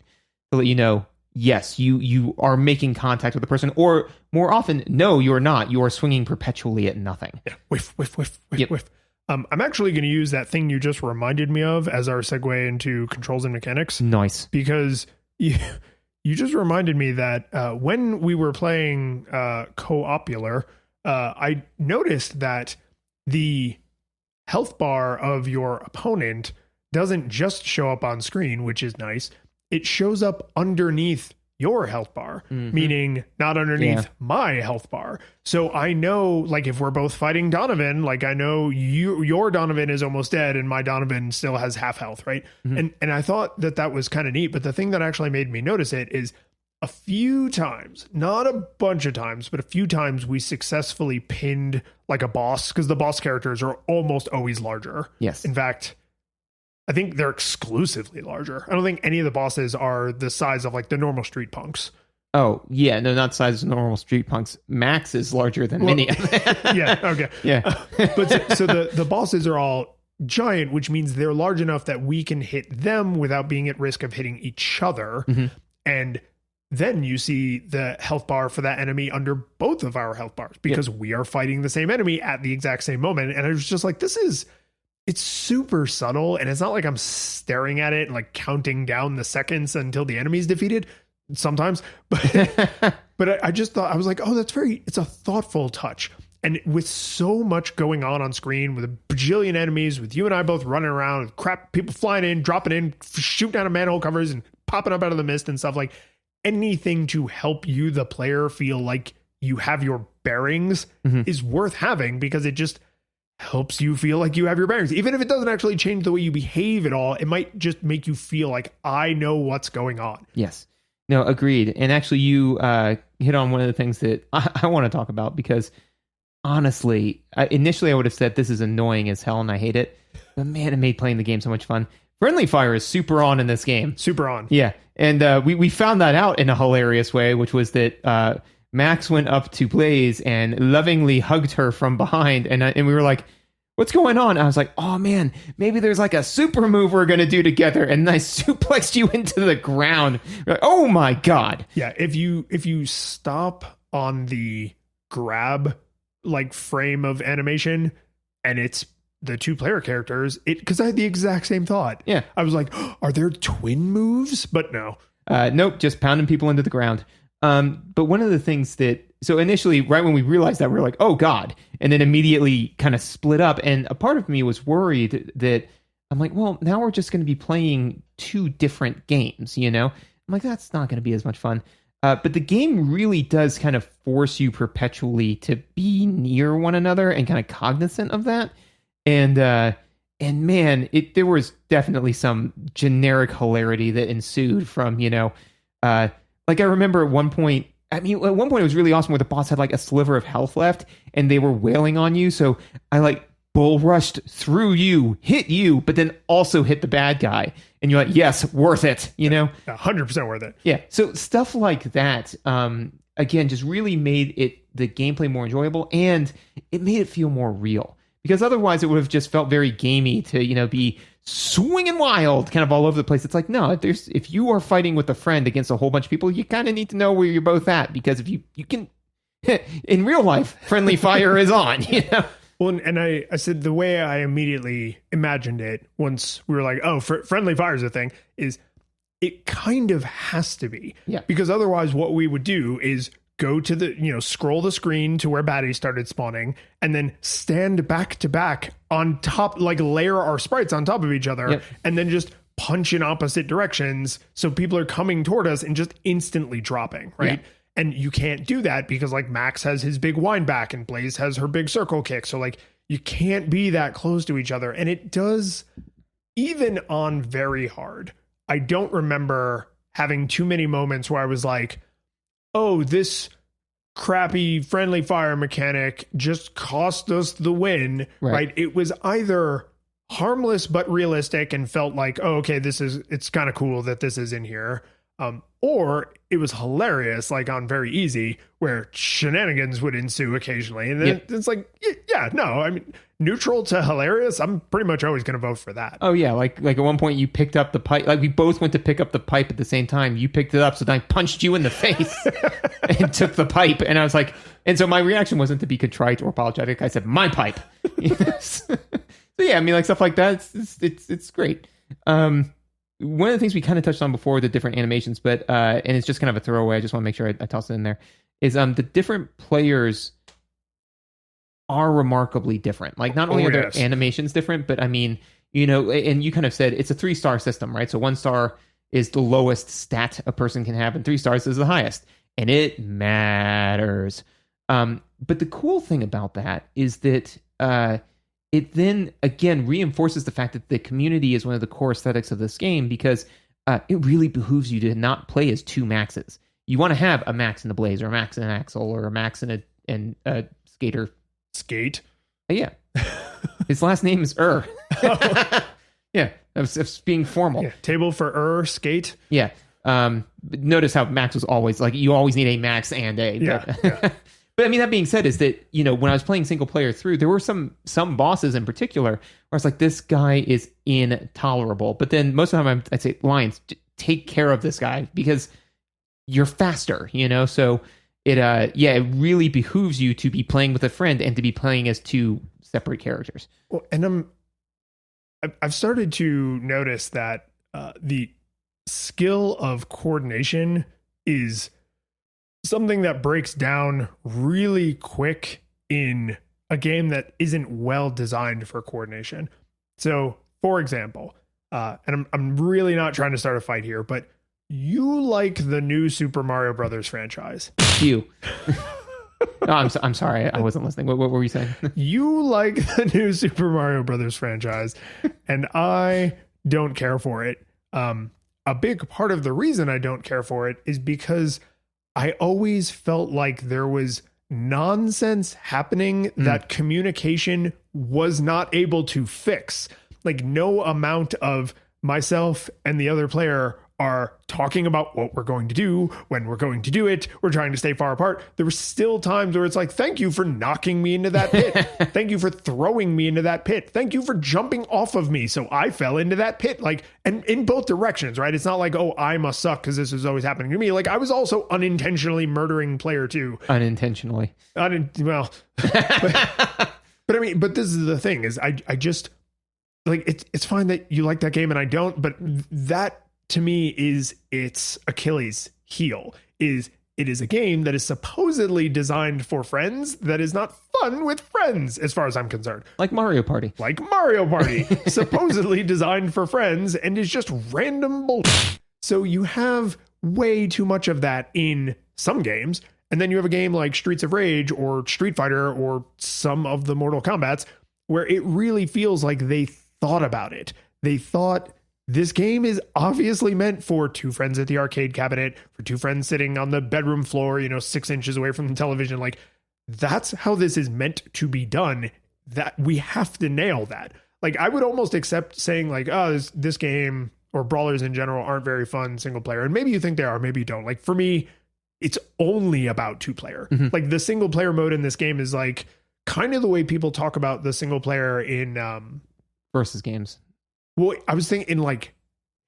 to let you know, yes, you are making contact with the person, or more often, no, you are not. You are swinging perpetually at nothing. Yeah. Whiff, whiff, whiff, whiff, whiff. I'm actually going to use that thing you just reminded me of as our segue into controls and mechanics. Nice. Because you just reminded me that when we were playing co-opular, I noticed that the health bar of your opponent doesn't just show up on screen, which is nice. It shows up underneath your health bar, meaning not underneath my health bar. So I know, like, if we're both fighting Donovan, like, I know your Donovan is almost dead and my Donovan still has half health, right? And I thought that was kind of neat. But the thing that actually made me notice it is a few times, not a bunch of times, but a few times we successfully pinned like a boss, because the boss characters are almost always larger. Yes. In fact, I think they're exclusively larger. I don't think any of the bosses are the size of like the normal street punks. Oh, yeah. No, not size of normal street punks. Max is larger than many of them. Yeah. Okay. Yeah. But so the bosses are all giant, which means they're large enough that we can hit them without being at risk of hitting each other. And then you see the health bar for that enemy under both of our health bars, because we are fighting the same enemy at the exact same moment. And I was just like, it's super subtle, and it's not like I'm staring at it and like counting down the seconds until the enemy's defeated sometimes. But I just thought, I was like, oh, it's a thoughtful touch. And with so much going on screen, with a bajillion enemies, with you and I both running around, with crap, people flying in, dropping in, shooting out of manhole covers and popping up out of the mist and stuff, like anything to help you, the player, feel like you have your bearings is worth having, because it just helps you feel like you have your bearings. Even if it doesn't actually change the way you behave at all, it might just make you feel like I know what's going on. Yes. No, agreed. And actually, you hit on one of the things that I want to talk about, because honestly, initially I would have said this is annoying as hell and I hate it. But man, it made playing the game so much fun. Friendly fire is super on in this game. Super on. Yeah. And we found that out in a hilarious way, which was that Max went up to Blaze and lovingly hugged her from behind. And we were like, what's going on? I was like, oh man, maybe there's like a super move we're going to do together. And I suplexed you into the ground. Like, oh my God. Yeah. If you stop on the grab like frame of animation and it's the two player characters, because I had the exact same thought. Yeah. I was like, oh, are there twin moves? But no. Nope. Just pounding people into the ground. But one of the things so initially, right when we realized that, we were like, oh God, and then immediately kind of split up. And a part of me was worried that I'm like, well, now we're just going to be playing two different games, you know? I'm like, that's not going to be as much fun. But the game really does kind of force you perpetually to be near one another and kind of cognizant of that. And man, there was definitely some generic hilarity that ensued from, like I remember at one point it was really awesome where the boss had like a sliver of health left and they were wailing on you. So I like bull rushed through you, hit you, but then also hit the bad guy. And you're like, yes, worth it, 100% worth it. Yeah. So stuff like that, again, just really made the gameplay more enjoyable, and it made it feel more real. Because otherwise it would have just felt very gamey to, be swinging wild kind of all over the place. It's like, no, if you are fighting with a friend against a whole bunch of people, you kind of need to know where you're both at, because if you can, in real life, friendly fire is on, Well, and I said the way I immediately imagined it once we were like, oh, friendly fire is a thing, is it kind of has to be. Yeah. Because otherwise what we would do is go to the, scroll the screen to where baddies started spawning, and then stand back to back on top, like layer our sprites on top of each other, and then just punch in opposite directions. So people are coming toward us and just instantly dropping, right? Yeah. And you can't do that because like Max has his big wind back and Blaze has her big circle kick. So like you can't be that close to each other. And it does, even on very hard. I don't remember having too many moments where I was like, oh, this crappy friendly fire mechanic just cost us the win, right? It was either harmless but realistic and felt like, oh, okay, it's kind of cool that this is in here. Or it was hilarious, like on Very Easy, where shenanigans would ensue occasionally. And then it's like, yeah, no, I mean, neutral to hilarious, I'm pretty much always going to vote for that. Oh, yeah. Like at one point you picked up the pipe. Like we both went to pick up the pipe at the same time. You picked it up, so then I punched you in the face and took the pipe. And I was like, and so my reaction wasn't to be contrite or apologetic. I said, my pipe. So yeah, I mean, like stuff like that, it's great. One of the things we kind of touched on before, the different animations, but and it's just kind of a throwaway. I just want to make sure I toss it in there. Is the different players are remarkably different. Like not only are their animations different, but I mean, you know, and you kind of said it's a 3-star system, right? So 1 star is the lowest stat a person can have, and 3 stars is the highest, and it matters. But the cool thing about that is that it then again reinforces the fact that the community is one of the core aesthetics of this game, because it really behooves you to not play as 2 Maxes. You want to have a Max and a Blaze, or a Max and an Axel, or a Max and a Skater. Skate? Yeah. His last name is Yeah, that's being formal. Yeah. Table for Skate? Yeah. Notice how Max was always like, you always need a Max and a. Yeah. But I mean, that being said, is that, you know, when I was playing single player through, there were some bosses in particular where I was like, this guy is intolerable. But then most of the time I'd say, Lions, take care of this guy because you're faster, you know? So it really behooves you to be playing with a friend and to be playing as 2 separate characters. Well, and I've started to notice that the skill of coordination is something that breaks down really quick in a game that isn't well designed for coordination. So, for example, and I'm really not trying to start a fight here, but you like the new Super Mario Brothers franchise. You. No, I'm sorry. I wasn't listening. What were you saying? You like the new Super Mario Brothers franchise, and I don't care for it. A big part of the reason I don't care for it is because I always felt like there was nonsense happening that communication was not able to fix. Like no amount of myself and the other player are talking about what we're going to do, when we're going to do it. We're trying to stay far apart. There were still times where it's like, thank you for knocking me into that pit. Thank you for throwing me into that pit. Thank you for jumping off of me so I fell into that pit. Like, and in both directions, right? It's not like, oh, I must suck because this is always happening to me. Like, I was also unintentionally murdering player 2. Unintentionally. Well, but I mean, but this is the thing is I just like, it's fine that you like that game and I don't, but that to me is its Achilles heel. It is a game that is supposedly designed for friends that is not fun with friends as far as I'm concerned. Like Mario Party. Supposedly designed for friends and is just random bullshit. So you have way too much of that in some games, and then you have a game like Streets of Rage or Street Fighter or some of the Mortal Kombats where it really feels like they thought about it. They thought, this game is obviously meant for 2 friends at the arcade cabinet, for 2 friends sitting on the bedroom floor, 6 inches away from the television. Like, that's how this is meant to be done. That we have to nail that. Like, I would almost accept saying like, oh, this game or brawlers in general aren't very fun single player. And maybe you think they are, maybe you don't. Like, for me, it's only about 2 player. Mm-hmm. Like, the single player mode in this game is like kind of the way people talk about the single player in versus games. Well, I was thinking in like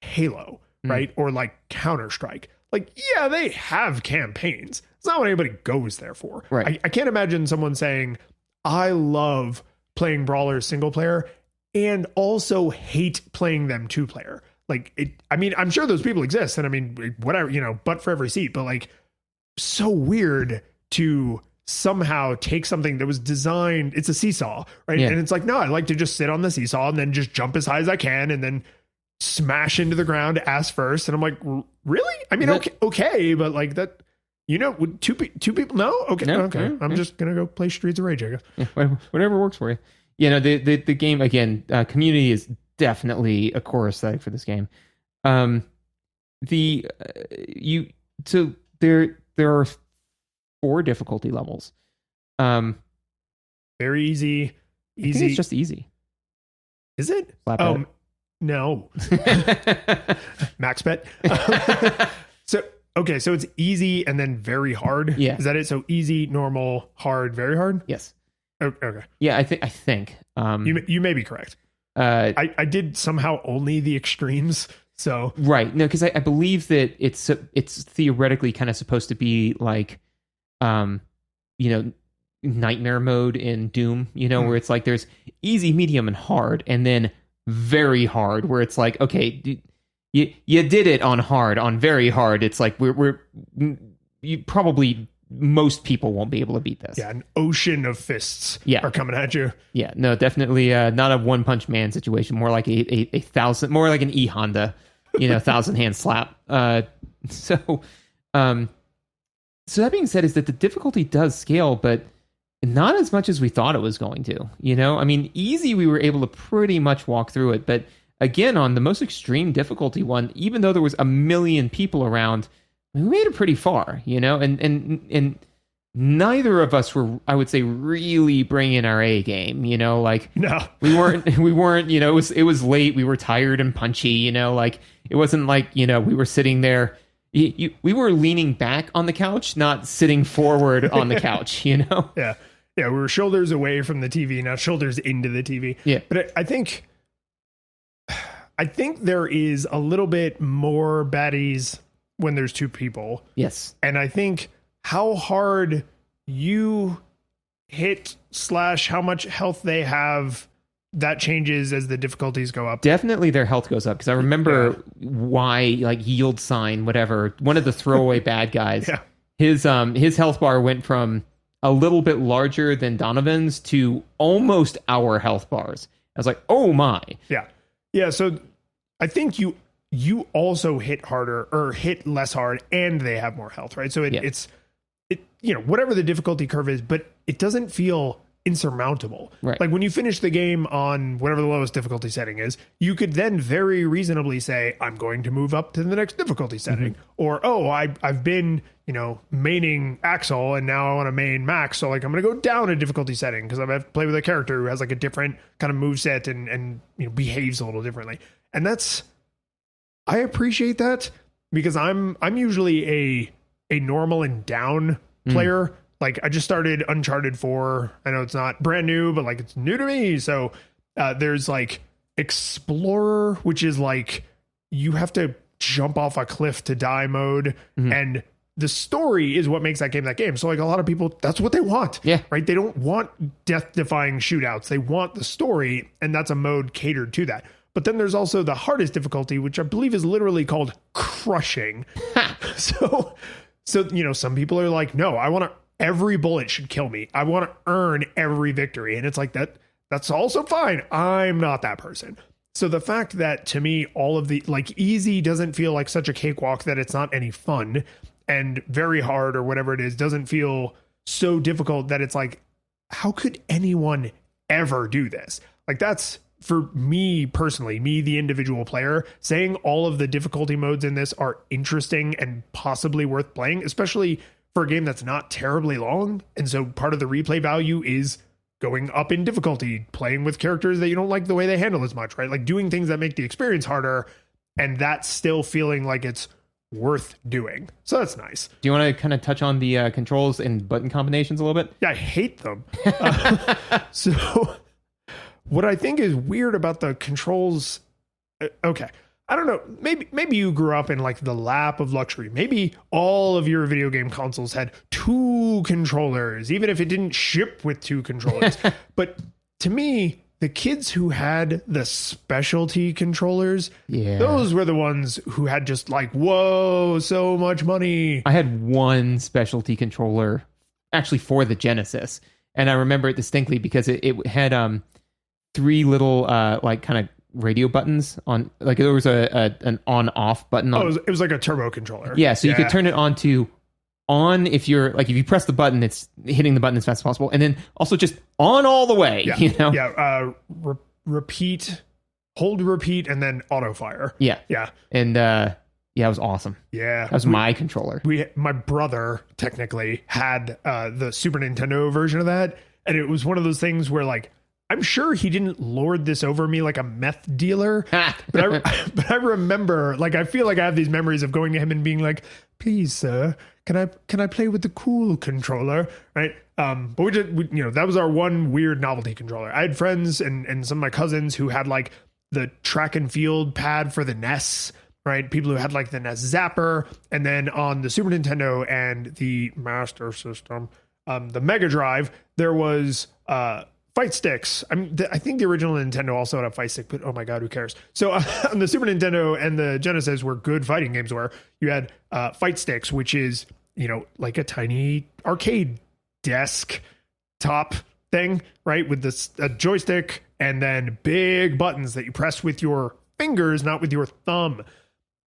Halo, right? Or like Counter-Strike. Like, yeah, they have campaigns. It's not what anybody goes there for. Right. I can't imagine someone saying, I love playing brawlers single player and also hate playing them 2 player. Like, I mean, I'm sure those people exist. And I mean, whatever, butt for every seat. But like, so weird to somehow take something that was designed, it's a seesaw, right? Yeah. And it's like, no, I like to just sit on the seesaw and then just jump as high as I can and then smash into the ground ass first. And I'm like, really? I mean, okay, but like that, two people, no? Okay, okay. I'm just gonna go play Streets of Rage, I guess. Yeah, whatever works for you. the game again. Community is definitely a core aesthetic for this game. So there are 4 difficulty levels. Very easy. I think it's just easy. Is it? Slap no. Max bet. So it's easy and then very hard. Yeah. Is that it? So easy, normal, hard, very hard. Yes. Okay. Yeah, I think. You may be correct. I did somehow only the extremes. So right. No, because I believe that it's theoretically kind of supposed to be like, nightmare mode in Doom. Where it's like there's easy, medium, and hard, and then very hard, where it's like, okay, you did it on hard. On very hard, it's like you probably most people won't be able to beat this. Yeah, an ocean of fists are coming at you. Yeah, no, definitely not a One Punch Man situation. More like a thousand, more like an E Honda, 1,000-hand slap. So that being said, is that the difficulty does scale, but not as much as we thought it was going to. I mean, easy, we were able to pretty much walk through it, but again, on the most extreme difficulty one, even though there was 1 million people around, we made it pretty far, and neither of us were, I would say, really bringing our A game, like no, we weren't, it was late. We were tired and punchy, like it wasn't like, we were sitting there. We were leaning back on the couch, not sitting forward on the couch, Yeah. Yeah. We were shoulders away from the TV, not shoulders into the TV. Yeah. But I think there is a little bit more baddies when there's 2 people. Yes. And I think how hard you hit / how much health they have, that changes as the difficulties go up. Definitely their health goes up, because I remember why, like yield sign, whatever, one of the throwaway bad guys, his health bar went from a little bit larger than Donovan's to almost our health bars. I was like, oh my. Yeah. Yeah. So I think you also hit harder or hit less hard, and they have more health, right? So it's whatever the difficulty curve is, but it doesn't feel insurmountable. Right. Like when you finish the game on whatever the lowest difficulty setting is, you could then very reasonably say, I'm going to move up to the next difficulty setting. Or, I've been, maining Axel and now I want to main Max. So like, I'm going to go down a difficulty setting because I have to play with a character who has like a different kind of moveset and behaves a little differently. And I appreciate that, because I'm usually a normal and down player. Like I just started Uncharted 4. I know it's not brand new, but like it's new to me. So there's like Explorer, which is like you have to jump off a cliff to die mode. And the story is what makes that game. So like a lot of people, that's what they want. Yeah. Right. They don't want death defying shootouts. They want the story. And that's a mode catered to that. But then there's also the hardest difficulty, which I believe is literally called crushing. So, some people are like, no, every bullet should kill me. I want to earn every victory. And it's like that's also fine. I'm not that person. So the fact that to me, all of the like easy doesn't feel like such a cakewalk that it's not any fun, and very hard or whatever it is doesn't feel so difficult that it's like, how could anyone ever do this? Like that's, for me personally, me, the individual player, saying all of the difficulty modes in this are interesting and possibly worth playing, especially for a game that's not terribly long. And so part of the replay value is going up in difficulty, playing with characters that you don't like the way they handle as much, right? Like doing things that make the experience harder, and that's still feeling like it's worth doing. So that's nice. Do you want to kind of touch on the controls and button combinations a little bit? Yeah, I hate them. So what I think is weird about the controls, okay, I don't know, maybe you grew up in like the lap of luxury. Maybe all of your video game consoles had 2 controllers, even if it didn't ship with 2 controllers. But to me, the kids who had the specialty controllers, those were the ones who had just like, whoa, so much money. I had one specialty controller actually for the Genesis, and I remember it distinctly because it had 3 little like kind of radio buttons on, like there was an on off button on. It was like a turbo controller. Yeah, so you could turn it on to on if you press the button, it's hitting the button as fast as possible, and then also just on all the way. Yeah. You know, Repeat, hold repeat, and then auto fire. Yeah. And it was awesome. Yeah, That was my controller. My brother technically had the Super Nintendo version of that, and it was one of those things where like I'm sure he didn't lord this over me like a meth dealer, but I remember, like, I feel like I have these memories of going to him and being like, "Please, sir, can I play with the cool controller?" Right? But we that was our one weird novelty controller. I had friends and some of my cousins who had like the track and field pad for the NES. Right, people who had like the NES Zapper, and then on the Super Nintendo and the Master System, the Mega Drive, there was fight sticks. I think the original Nintendo also had a fight stick, but oh my god, who cares? So on the Super Nintendo and the Genesis, where good fighting games were, you had fight sticks, which is like a tiny arcade desk top thing, right, with a joystick and then big buttons that you press with your fingers, not with your thumb.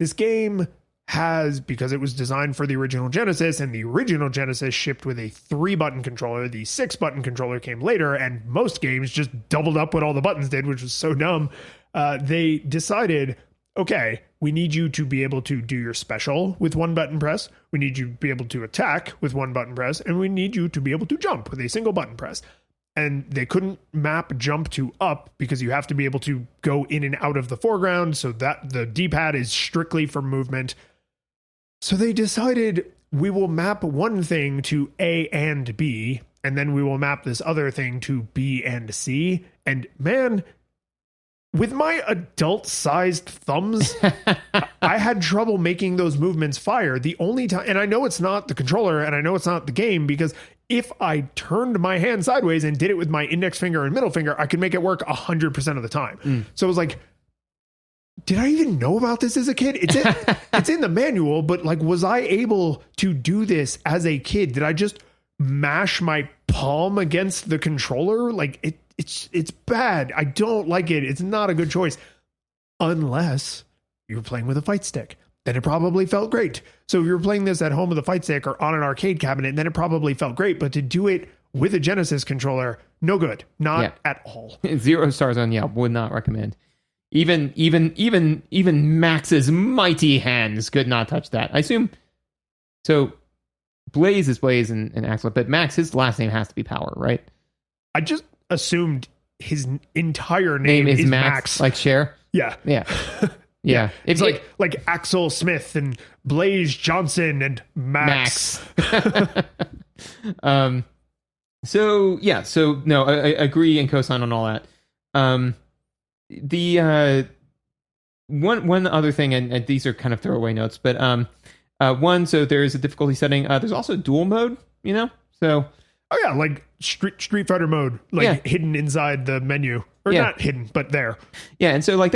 This game has, because it was designed for the original Genesis, and the original Genesis shipped with a 3-button controller, the 6-button controller came later, and most games just doubled up what all the buttons did, which was so dumb. They decided, okay, we need you to be able to do your special with 1-button press, we need you to be able to attack with 1-button press, and we need you to be able to jump with a single button press. And they couldn't map jump to up because you have to be able to go in and out of the foreground, so that the D-pad is strictly for movement. So they decided, we will map one thing to A and B, and then we will map this other thing to B and C. And man, with my adult-sized thumbs, I had trouble making those movements fire. The only time, and I know it's not the controller, and I know it's not the game, because if I turned my hand sideways and did it with my index finger and middle finger, I could make it work 100% of the time. So it was like, did I even know about this as a kid? It's in the manual, but like, was I able to do this as a kid? Did I just mash my palm against the controller? Like, it's bad. I don't like it. It's not a good choice. Unless you were playing with a fight stick. Then it probably felt great. So if you were playing this at home with a fight stick or on an arcade cabinet, then it probably felt great. But to do it with a Genesis controller, no good. Not at all. 0 stars on Yelp. Would not recommend. Even Max's mighty hands could not touch that. I assume. So Blaze is Blaze and Axel, but Max, his last name has to be Power, right? I just assumed his entire name is Max. Like Cher? Yeah. Yeah. It's like Axel Smith and Blaze Johnson and Max. So no, I agree and co-sign on all that. The one other thing, and these are kind of throwaway notes, but one, so there is a difficulty setting. There's also dual mode, so. Oh yeah, like Street Fighter mode, hidden inside the menu, or not hidden, but there. Yeah, and so like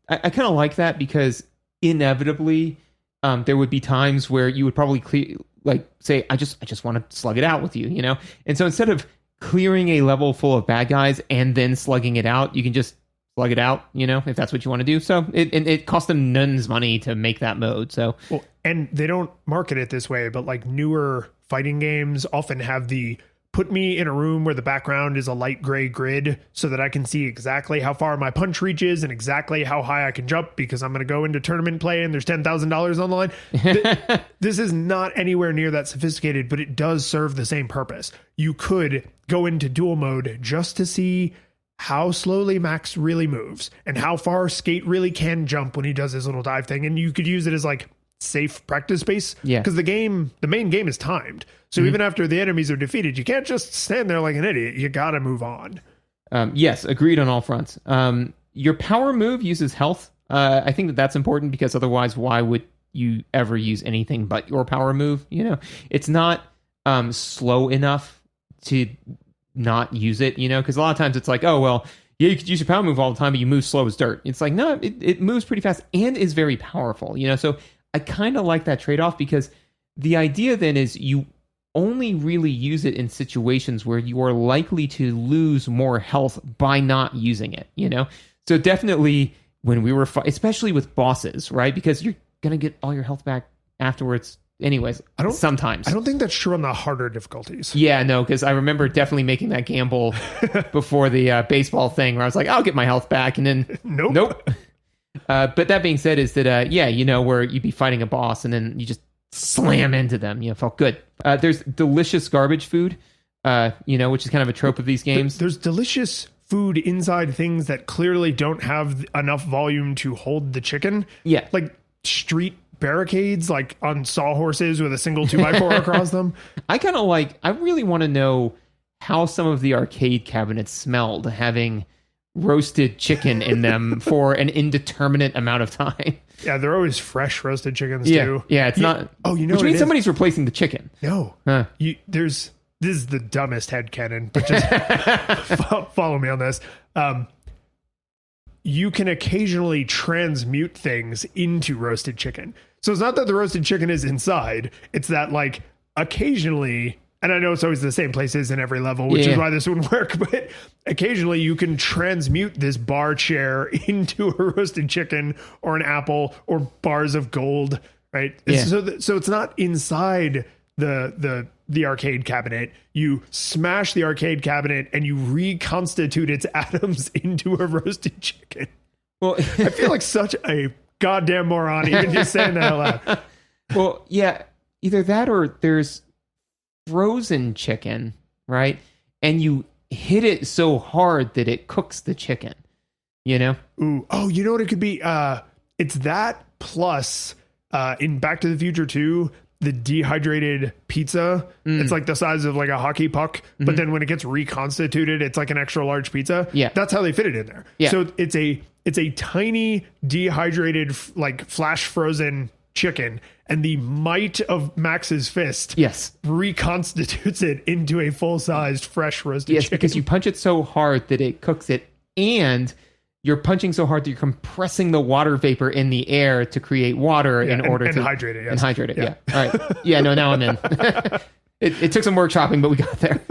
I kind of like that, because inevitably there would be times where you would probably say, I just want to slug it out with you, and so instead of clearing a level full of bad guys and then slugging it out, you can just slug it out, if that's what you want to do. So it cost them none's money to make that mode. So and they don't market it this way, but like newer fighting games often have the put me in a room where the background is a light gray grid so that I can see exactly how far my punch reaches and exactly how high I can jump, because I'm going to go into tournament play and there's $10,000 online. This is not anywhere near that sophisticated, but it does serve the same purpose. You could go into dual mode just to see how slowly Max really moves and how far Skate really can jump when he does his little dive thing. And you could use it as like safe practice space, because the main game is timed. So even after the enemies are defeated, you can't just stand there like an idiot. You gotta move on. Yes, agreed on all fronts. Your power move uses health. I think that's important, because otherwise, why would you ever use anything but your power move? It's not slow enough to not use it. Because a lot of times it's like, oh well, yeah, you could use your power move all the time, but you move slow as dirt. It's like, no, it moves pretty fast and is very powerful. So I kind of like that trade-off, because the idea then is you only really use it in situations where you are likely to lose more health by not using it, So definitely when we were, especially with bosses, right? Because you're going to get all your health back afterwards anyways, sometimes. I don't think that's true on the harder difficulties. Yeah, no, because I remember definitely making that gamble before the baseball thing where I was like, I'll get my health back. And then, nope. But that being said, is that, where you'd be fighting a boss and then you just slam into them. Felt good. There's delicious garbage food, which is kind of a trope of these games. There's delicious food inside things that clearly don't have enough volume to hold the chicken. Yeah. Like street barricades, like on sawhorses with a single 2x4 across them. I really want to know how some of the arcade cabinets smelled having roasted chicken in them for an indeterminate amount of time. Yeah, they're always fresh roasted chickens too. Yeah, it's not. Oh, you know, which means somebody's replacing the chicken. No, huh. This is the dumbest headcanon, but just follow me on this. You can occasionally transmute things into roasted chicken. So it's not that the roasted chicken is inside. It's that like occasionally, and I know it's always the same places in every level, which is why this wouldn't work, but occasionally you can transmute this bar chair into a roasted chicken or an apple or bars of gold, right? Yeah. So it's not inside the arcade cabinet. You smash the arcade cabinet and you reconstitute its atoms into a roasted chicken. Well, I feel like such a goddamn moron even just saying that out loud. Well, yeah, either that or there's frozen chicken, right? And you hit it so hard that it cooks the chicken, Ooh. Oh, you know what it could be? It's that plus in Back to the Future 2, the dehydrated pizza. It's like the size of like a hockey puck, but then when it gets reconstituted, it's like an extra large pizza. Yeah. That's how they fit it in there. Yeah. So it's a tiny dehydrated, like flash frozen chicken, and the might of Max's fist reconstitutes it into a full-sized fresh roasted chicken. Because you punch it so hard that it cooks it, and you're punching so hard that you're compressing the water vapor in the air to create water in order to hydrate it. Yes. And hydrate it. Yeah. All right. Yeah. No. Now I'm in. It took some workshopping, but we got there.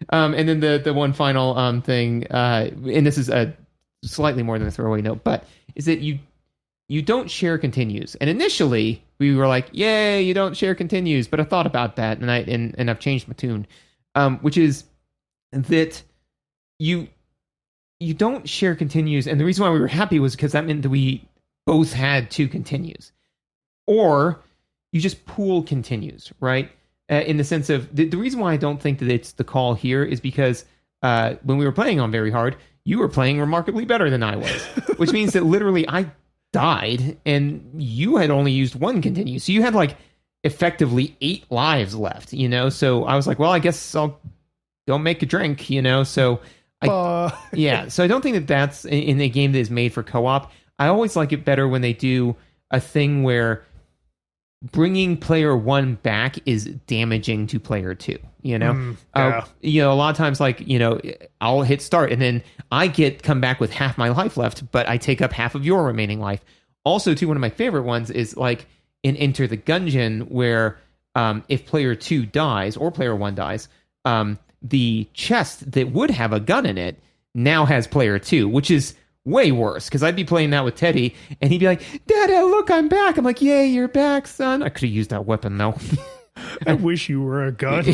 And then the one final thing, and this is a slightly more than a throwaway note, but is that you don't share continues. And initially we were like, yay, you don't share continues. But I thought about that and I've changed my tune, which is that you don't share continues. And the reason why we were happy was because that meant that we both had 2 continues, or you just pool continues, right? In the sense of the reason why I don't think that it's the call here is because when we were playing on Very Hard, you were playing remarkably better than I was, which means that literally I died and you had only used 1 continue. So you had like effectively 8 lives left, So I was like, well, I guess I'll go make a drink, So so I don't think that that's in a game that is made for co-op. I always like it better when they do a thing where bringing player 1 back is damaging to player 2, a lot of times, like, I'll hit start and then I come back with half my life left, but I take up half of your remaining life. Also, too, one of my favorite ones is like in Enter the Gungeon, where if player 2 dies or player 1 dies, the chest that would have a gun in it now has player 2, which is way worse, because I'd be playing that with Teddy and he'd be like, Dada, look, I'm back. I'm like, yay, you're back, son. I could have used that weapon though. I wish you were a gun.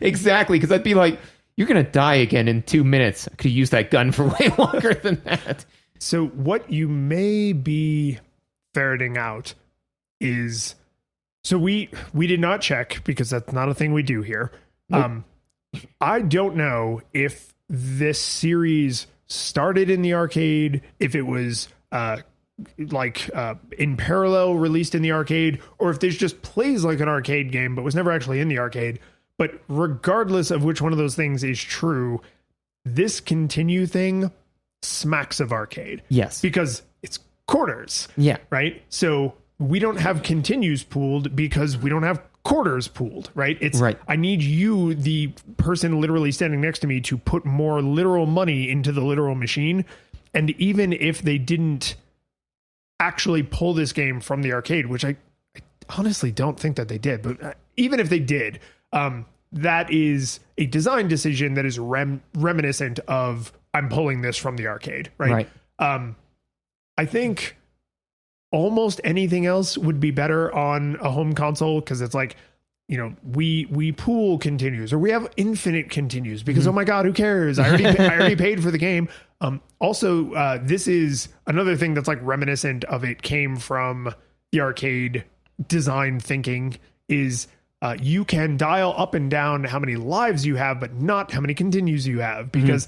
Exactly, because I'd be like, you're going to die again in 2 minutes. I could have used that gun for way longer than that. So what you may be ferreting out is, so we did not check because that's not a thing we do here. Nope. I don't know if this series started in the arcade, if it was in parallel released in the arcade, or if this just plays like an arcade game but was never actually in the arcade. But regardless of which one of those things is true, this continue thing smacks of arcade. Yes. Because it's quarters. Yeah. Right? So we don't have continues pooled because we don't have quarters pooled, right? It's right. I need you, the person literally standing next to me, to put more literal money into the literal machine. And even if they didn't actually pull this game from the arcade, which I honestly don't think that they did, but even if they did, that is a design decision that is reminiscent of I'm pulling this from the arcade, right? Right. I think almost anything else would be better on a home console, because it's like, you know, we pool continues, or we have infinite continues, because oh my god, who cares? I already paid for the game. Also, this is another thing that's like reminiscent of it came from the arcade design thinking, is you can dial up and down how many lives you have, but not how many continues you have, because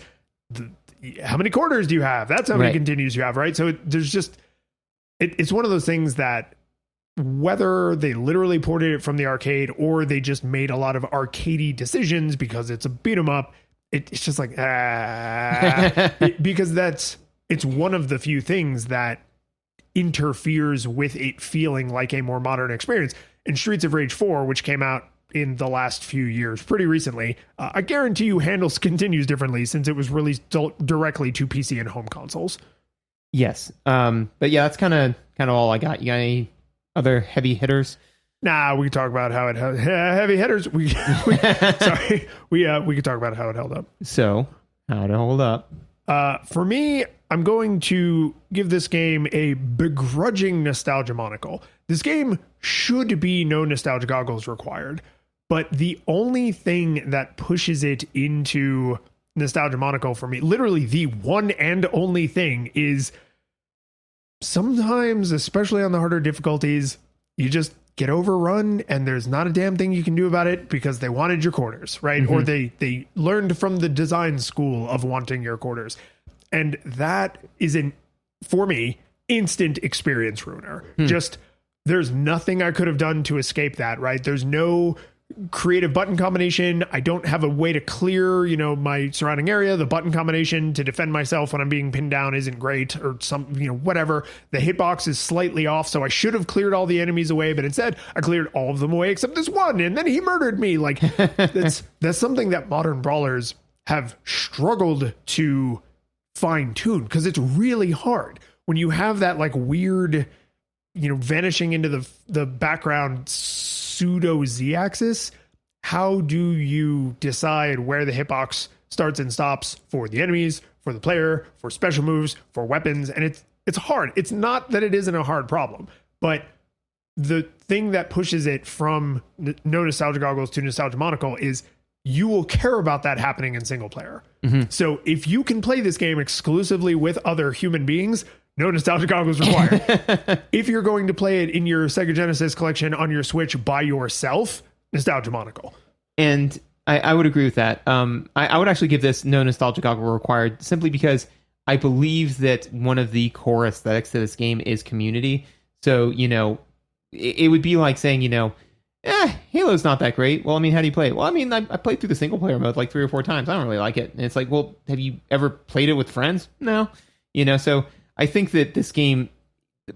how many quarters do you have? That's how many continues you have, right? So there's just, it's one of those things that, whether they literally ported it from the arcade or they just made a lot of arcadey decisions because it's a beat 'em up, it's just like, because it's one of the few things that interferes with it feeling like a more modern experience. And Streets of Rage 4, which came out in the last few years, pretty recently, I guarantee you handles continues differently, since it was released directly to PC and home consoles. Yes. But yeah, that's kind of all I got. You got any other heavy hitters? Nah, we can talk about how it heavy hitters. We could talk about how it held up. So, how'd it hold up? For me, I'm going to give this game a begrudging nostalgia monocle. This game should be no nostalgia goggles required, but the only thing that pushes it into nostalgia monocle for me, literally the one and only thing, is sometimes, especially on the harder difficulties, you just get overrun and there's not a damn thing you can do about it because they wanted your quarters, right? Or they learned from the design school of wanting your quarters. And that is, for me, instant experience ruiner. Just, there's nothing I could have done to escape that, right? There's no creative button combination. I don't have a way to clear, my surrounding area. The button combination to defend myself when I'm being pinned down isn't great, or whatever. The hitbox is slightly off, so I should have cleared all the enemies away, but instead I cleared all of them away except this one, and then he murdered me. Like, that's something that modern brawlers have struggled to fine tune, because it's really hard when you have that like weird, vanishing into the background pseudo z-axis. How do you decide where the hitbox starts and stops for the enemies, for the player, for special moves, for weapons? And it's hard. It's not that it isn't a hard problem, but the thing that pushes it from no nostalgia goggles to nostalgia monocle is you will care about that happening in single player. So if you can play this game exclusively with other human beings, no nostalgia goggles required. If you're going to play it in your Sega Genesis collection on your Switch by yourself, nostalgia monocle. And I would agree with that. I would actually give this no nostalgia goggle required, simply because I believe that one of the core aesthetics to this game is community. So, it would be like saying, Halo's not that great. Well, I mean, how do you play it? Well, I mean, I played through the single player mode like 3 or 4 times. I don't really like it. And it's like, well, have you ever played it with friends? No. So I think that this game,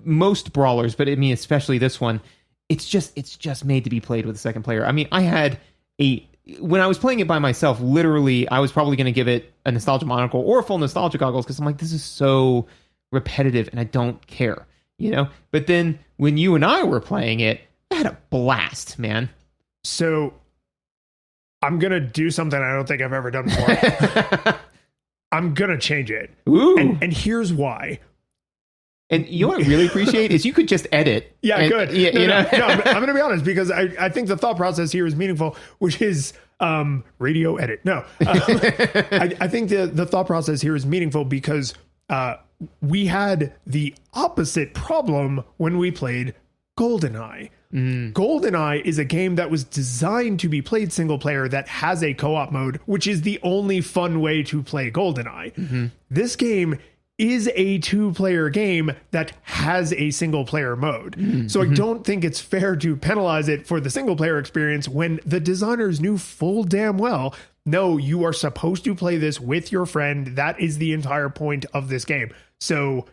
most brawlers, but I mean, especially this one, it's just made to be played with a second player. I mean, when I was playing it by myself, literally, I was probably going to give it a nostalgia monocle or a full nostalgia goggles, because I'm like, this is so repetitive and I don't care, But then when you and I were playing it, I had a blast, man. So I'm going to do something I don't think I've ever done before. I'm going to change it. Ooh. And here's why. And you know what I really appreciate is you could just edit. Yeah, good. Yeah, no, I'm going to be honest, because I think the thought process here is meaningful, which is radio edit. No, I think the thought process here is meaningful because we had the opposite problem when we played GoldenEye. GoldenEye is a game that was designed to be played single player, that has a co-op mode, which is the only fun way to play GoldenEye. This game is a 2-player game that has a single player mode. So I don't think it's fair to penalize it for the single player experience when the designers knew full damn well, no, you are supposed to play this with your friend. That is the entire point of this game. So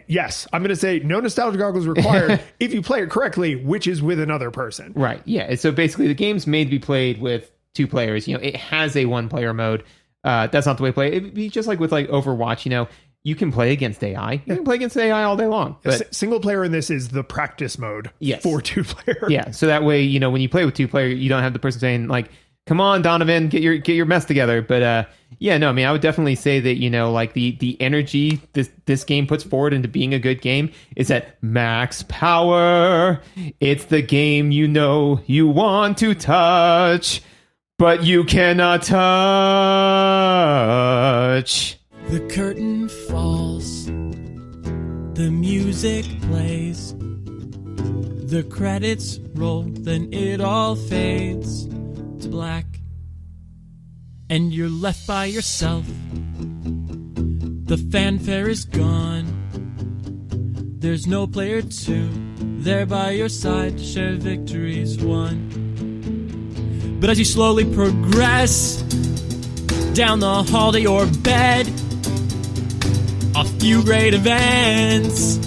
yes, I'm going to say no nostalgia goggles required if you play it correctly, which is with another person. Right. Yeah. So basically the game's made to be played with 2 players. It has a 1-player mode. That's not the way to play it. It'd be just like with like Overwatch, you can play against AI. You can play against AI all day long. But single player in this is the practice mode for 2 player. Yeah. So that way, when you play with 2 player, you don't have the person saying like, come on, Donovan, get your mess together. But yeah, no, I mean, I would definitely say that, you know, like the energy this game puts forward into being a good game is at max power. It's the game you know you want to touch, but you cannot touch. The curtain falls, the music plays, the credits roll, then it all fades to black, and you're left by yourself. The fanfare is gone, there's no player two there by your side to share victories won. But as you slowly progress down the hall to your bed, a few great events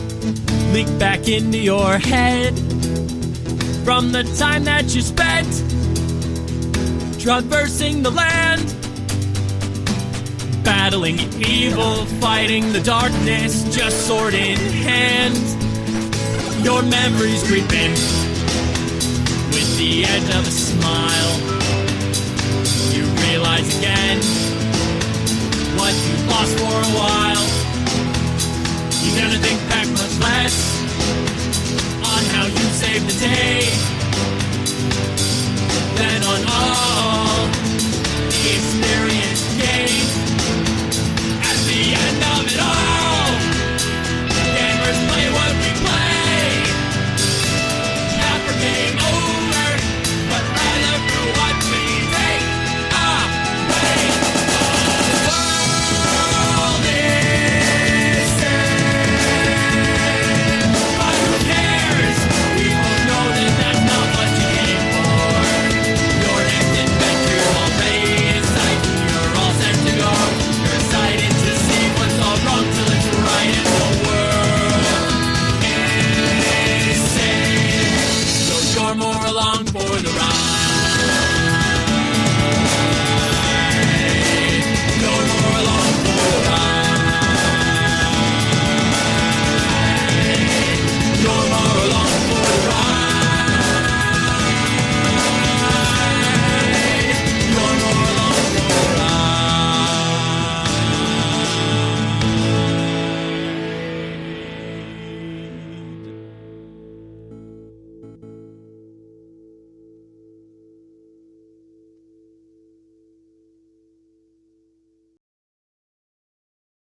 leak back into your head from the time that you spent traversing the land, battling evil, fighting the darkness, just sword in hand. Your memories creep in with the edge of a smile. You realize again what you lost for a while. You never think back, much less on how you saved the day, than on all the